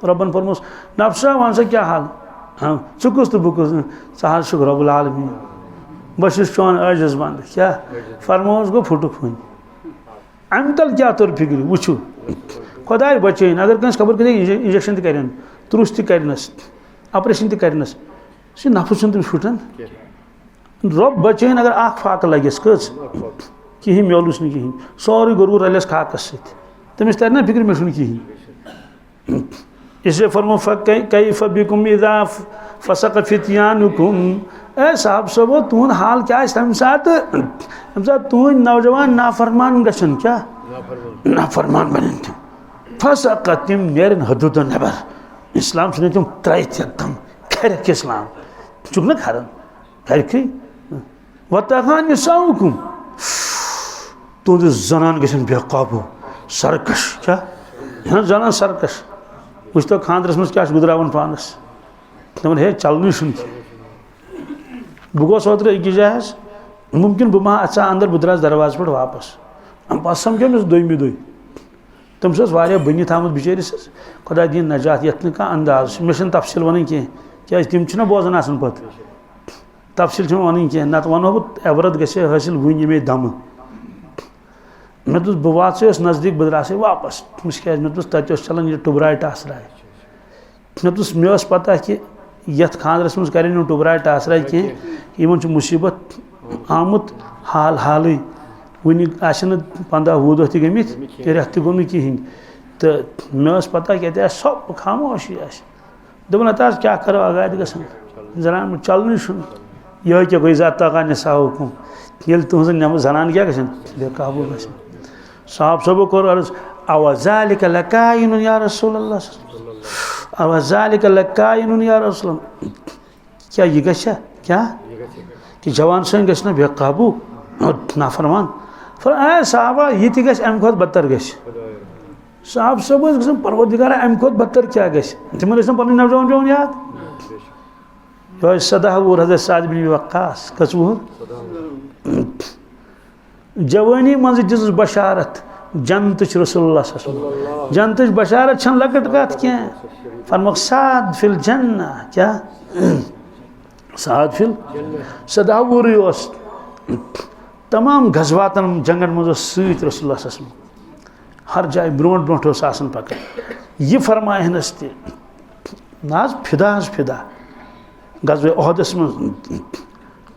रब्बन फरमोस नफ्सा वन सा क्या हाल हाँ चुकुस तो बुकुस सहाल शुक्र रब्बुल आलमीन बस चौन अजस बंद क्या फरमोस गो फुटुक वन अम तल क्या तोर फिक्र वुचु खुदाय बचन अगर कंस खबर करें इंजेक्शन तो करन त्रुस तो करनस ऑपरेशन तो करनस सी नफस तुम फुटन रब बचन अगर आख फाक लगस कस कहीं मेलुस न कहीं सोरी गरूर रलस खाकस तमिस तर ना फिक्र मे कहीं इससे फरमो कैफ बिकुम इज़ा फसक फित्यानुकुम ए साहब सबो तुन हाल क्या तम सात तुन नौजवान नाफरमान गशन क्या नाफरमान बन फसक तिम नेरन हदूद नबर इस्लाम सुने तुम त्रैत एकदम खैर इस्लाम चुक न खारन खैर की वतखान निसाउकुम तुझ जनान गशन बेकाबू सरकश क्या जनान सरकश वुच तो खानदरस मज क्या गुजरावन पानस तमन हे चलनी शुन बह ओतर अकिस जाए मुमकिन बह मा अचा अंदर बह द्रास दरवाज पे वापस पस समझो मे दोयमि दुह तमस बनी थमुत बिचारिस खुदा दिन नजात ये अंदाज मे तफसील वन कह क्या तम बोजान आसान पे तफसील वन कह नत वनो बह एवरत गे हासिल वन ये दम मे दुस बह वात नज़दीक बह द्रास वापस क्या मे दुस तत चलान यह टुबराय टासराय मे दुस मे पता कि यथ खानदरस मज कर टुबराय टासराय कह इन मुसीबत आमुत हाल हाल वन 15-20 दह गमित रेत तह गो कहें तो मे पता कि सब खामोशी दोपन अत क्या करो अगाड़ गसान जनान चलन शुन यह क्या गई ज़ात तका निसाउकुम ये तुज जनान क्या गसान बेकाबू गसान साहब सबो कोर अर्ज अवज़ालिक लकाइन या रसूलल्लाह अवज़ालिक लकाइन या रसूल क्या ये गछा क्या कि जवान सन गछ न बेकाबू और नाफरमान फिर ए साहबा ये ति गछ अम खोत बदतर गछ साहब सब गछन परवरदिगार अम खोत बदतर क्या गछ तिमन गछन पन नौजवान जवान याद यो सदा वो हज़रत साद बिन वक्कास कसवुर जवानी मज दिस बशारत जन्नत रसूलुल्लाह जन्नत बशारत छन लकट कत क्या फरमो साद फिल जन्ना क्या साद फिल सदावुर तमाम गजवातन जंगन मज सत रसूलुल्लाह हर जाए ब्रोट ब्रोट आसान पकड़ यह फरमायनस तज फिदा गजवे अहदस मज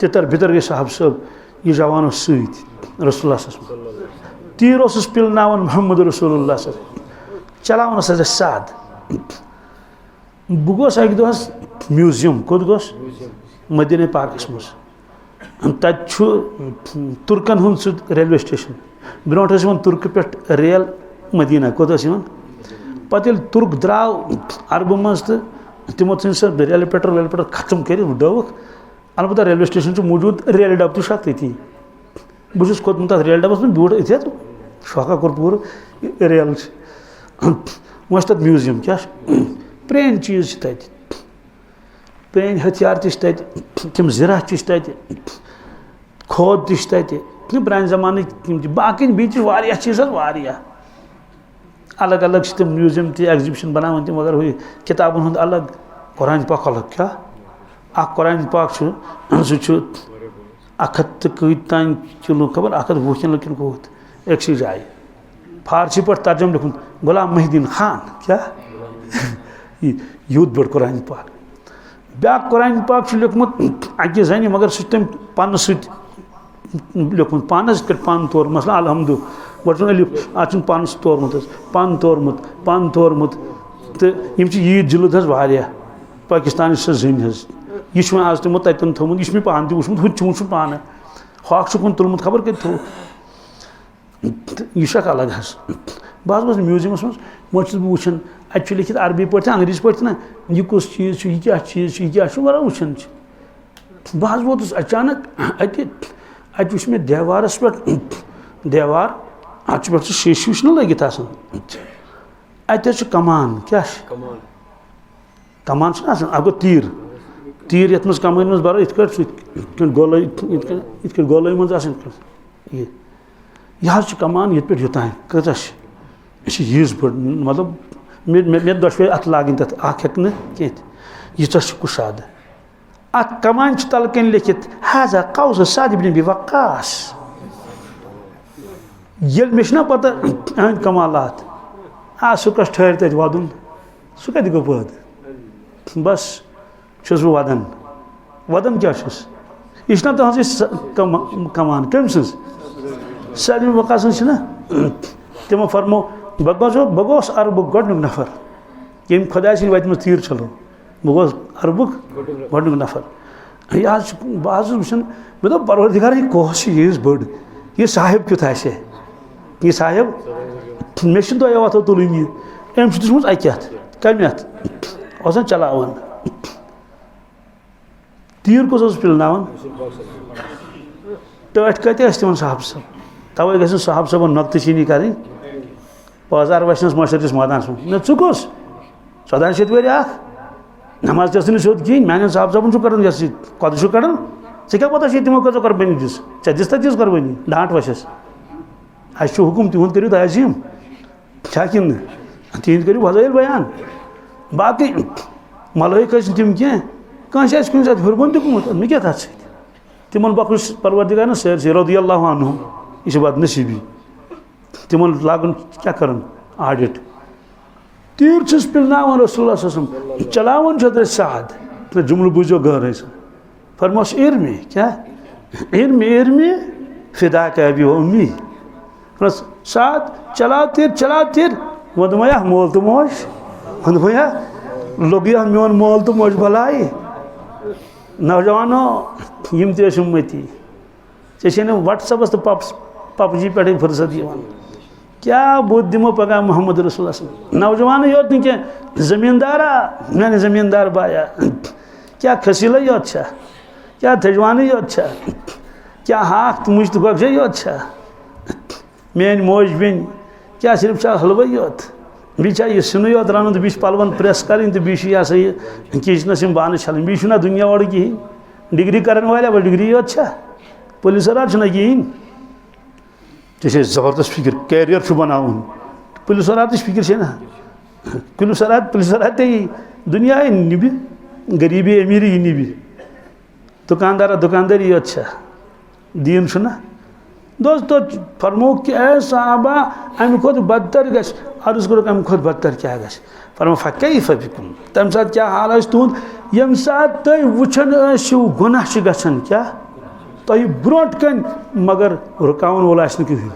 तितर बितर गई साहब सब यह जवान सत रसूलुल्लाह तीर पिलनावन मोहम्मद रसूलुल्लाह चलावन साद बह गोस अक दह म्यूजियम कोत गोस मदीना पाकस मज तत तुर्कन हुन रेलवे स्टेशन ब्रोट तुर्क पे रेल मदीना कोत पे तुर्क द्राव अरब मज तो तमो सह रेल पेट्रोल खत्म कर डोवक अलबत्ता रेलवे स्टेशन मौजूद रेल डब तथी बहुत खोतमुत रेल डबस में बूट इथे शौका कोर पूर रेल वह तक म्यूजियम क्या प्रेन चीज तत प्रेन हथियार तम ज़रा तत खोद तत पुराने ज़माने बाकी बीच वारिया चीज़ वारिया अलग अलग तम म्यूजियम ती एग्जिबिशन बनावन तम मगर हुई किताबन हुंद अलग कुरान पाक अलग क्या आ कुरान पाक सह 100 तान किलो खबर 120 किलो गोत एक जाए फारसी पर तर्जम लिखुन गुलाम मुहिद्दीन खान क्या यूथ बड़ कुरान पाक ब्या कुरान पाक लिखमुत अकि जन मगर सह तम पन लिखमुत पानस पान तोर मसला अलहमदु गोट अलिफ आज पान तोरमुत पान तोरमुत तो ईद जिलद वारिया पाकिस्तान जन यह आज तमो तन थोमुत यह पान तु वुचमुत हुत वुचुन पान हॉक कुन तुलमुत खबर कत थो यह अलग बस बस म्यूजियमस मज वुचान अत लिखित अरबी पे अंग्रेजी पे ना यह कुछ चीज़ यह क्या चीज़ यह क्या वह वुचान बस वोतुस अचानक अत मे देवारस पे देवार अत पे शीश वीश ना लगित अत कमान क्या कमान अगो तीर तीर ये कमान मज बरो इत गोल मज यह कमान ये पे युतान कत यीज बड़ मतलब मे दशवे अत लागन तथ हेन कह यीचा कुशाद अत कमान तल कन लिखित हाजा कौस साद इब्न अबी वक्कास ये मे पता अहद कमालात सह कस ठहर तथ वदन सह कत गो पद बस बह वदन वदन क्या यह ना तुम कमान कम सज साद इब्न वक्कास ना तमो फरमो बह गोस अरबुक गोडनुक नफर यम खुदा सद वत तीर चलो बह गोस अरबुक गोडनुक नफर यह बह वुचान मे दोप परवरदिगार यह कौस यीज बड़ यह साहिब क्युत आसे यह साहिब मे दो वथो तुलन यह अम तुम अत कम अत चलावन तीर कुस पिलनावन टट कत तम साहब सब तवे ग साहब सबन नक्तचीनी कर बाजार वचनस मशरस मैदान मे चुकुस 14 वरी नमाज तस सोद कहें मान साहब सबन कर कद कड़ान क्या पता तमो कत कुर्बानी दिस दिस तक कुर्बानी डांट वशस अच्छे हुकुम तिहद करो तजीम कि तिहद करो फजाइल बयान बाकी मलक तम कह कंस कुन सात हुरबन तुमुत मे क्या तथ तिमन बख्श परवरदिगार ना सर रदियल्लाहु अन्हु यह बदनसीबी तिमन लागन क्या कर आडिट तीर पिलनावन रसूलुल्लाह चलावन साद जुमल बुझो गहर फरमोस इरमी क्या इरमी फिदा का अभी उम्मी साद चला तीर वोदमया मोल तो मोश वोदमया लोगिया मोन मोल तो मोश भलाई नौजवानों यम तुमती ऐसे व्हाट्सअपस तो पबजी पे फुर्सत क्या बुद्ध दिमो पगह मोहम्मद रसूलुल्लाह नौजवान योत क्या जमींदारा मैंने जमींदार बाया क्या खसील योत क्या थजवान योत क्या हाक तो मुझ तो गगज योत मेन मोज बिन क्या सिर्फ हलवा योत बी यह सिन योत रन तो पलवन प्रेस करें तो यह सा यह किचनस बान छलन बी दुनिया ओर कहें डिग्री कर वाले डिग्री योत पुलिस राज कहें जैसे ज़बरदस्त फिक्र कैरियर बनावन पुलिस रात फिक्र ना पुलिस रात दुनिया निबि गरीबी अमीरी निबि दुकानदार दुकानदारी योत दीन ना दोस्तों फरमो कि ए साहबा अम खुद बदतर गश अर्ज कर अम खुद बदतर क्या गश फरमा फकैफ बिकुम तम साथ क्या हाल तुंद यम साथ तुम वुचन गुनाह गन क्या तुम ब्रोट कन मगर रुकावन वोल कहीं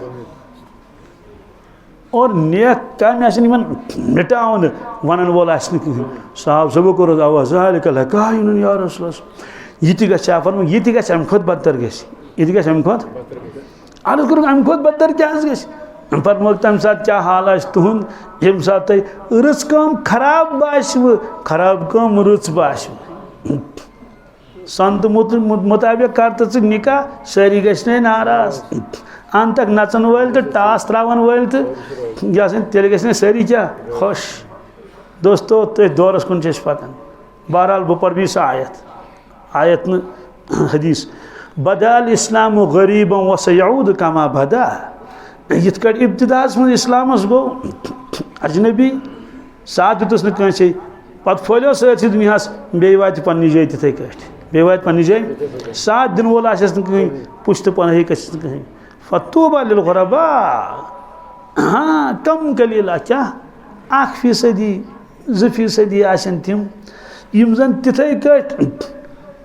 और नेक काम मिटावन वन वोल कहीं साहब सब कोर आवाज या रसूलुल्लाह यह गा फरमा यह ग अम खुद बदतर गह ग अम खुद अर्ज कर अम खुद बदतर क्या गह फरमो तम साथ क्या हाल तुंद यम साथ रच कम खराब बासव खराब कम रच बासव संत मुताबिक कर तो निकाह सारी गए नाराज अन तक नचन वल तो टास त्रावन वल तो तेल गए सारी क्या खुश दोस्तों तो दौरस कुन पकान बहरहाल बह पर भी आयत न हदीस बदाल इस्लाम गरीबों वसयऊद कमा बदा यिथ कट इब्तिदास में इस्लामस गो अजनबी साथ दितुस नसे पत फैलो सत दुनियास बे वात पन्नी जाय तिथे कट बे वात पन्नी जाय साथ दिन वोल आसस न कहीं पुश्त पन कस कहीं फतूबा लिल गुरबा हाँ कम कलीला क्या 1% 2% आसन तिम यम जन तिथे कट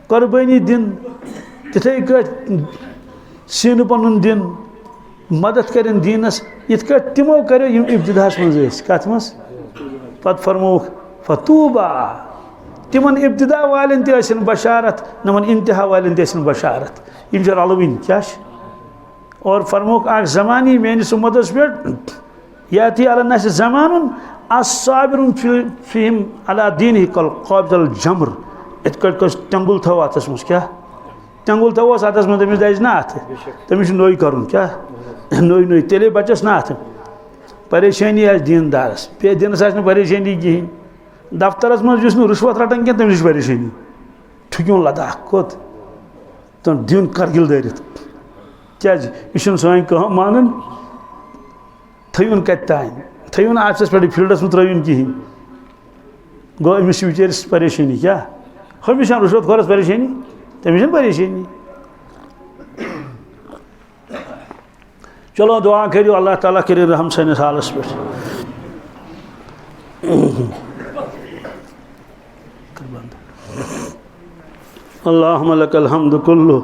कुर्बानी दिन तिथे कट सीन पन दिन मदद करें दीनस इत कट तिमो करो यम इब्तिदास मज कत मस पत फरमोख फतूबा तिमन इब्तिदा वालन तन बशारत नमन इंतहा वालन तन बशारत यम रलविन क्या और फरमोख आख जमानी मेनिस उम्मतस पे याती अला नस जमान अस्साबिरुन फीहिम अला दीनिहि कल क़ाबिल जमर इत कट टंगुल थो अतस मस क्या टंगुल थो अतस मस तमिस दज ना अथ तमिस नोई करुन क्या नोई तेले बचस ना अथ परेशानी आज दीनदारस पे दिनस आज परेशानी कहीं दफ्तरस मज रुश्वत रटान क्या तमिस परेशानी ठुक्यून लद्दाख कोत तो दिन करगिल दरित क्या यह सन कम मानन थुन कत तान थुन ऑफिस पे फील्डस में त्रुन कहीं गो अमिस बिचारिस परेशानी क्या हमेशा रुश्वत खोरस परेशानी तमिस परेशानी चलो दुआ करो अल्लाह ताला करे रहम सनिस हालस पे अल्लाहुम्मा लकल हम्दु कुल्लु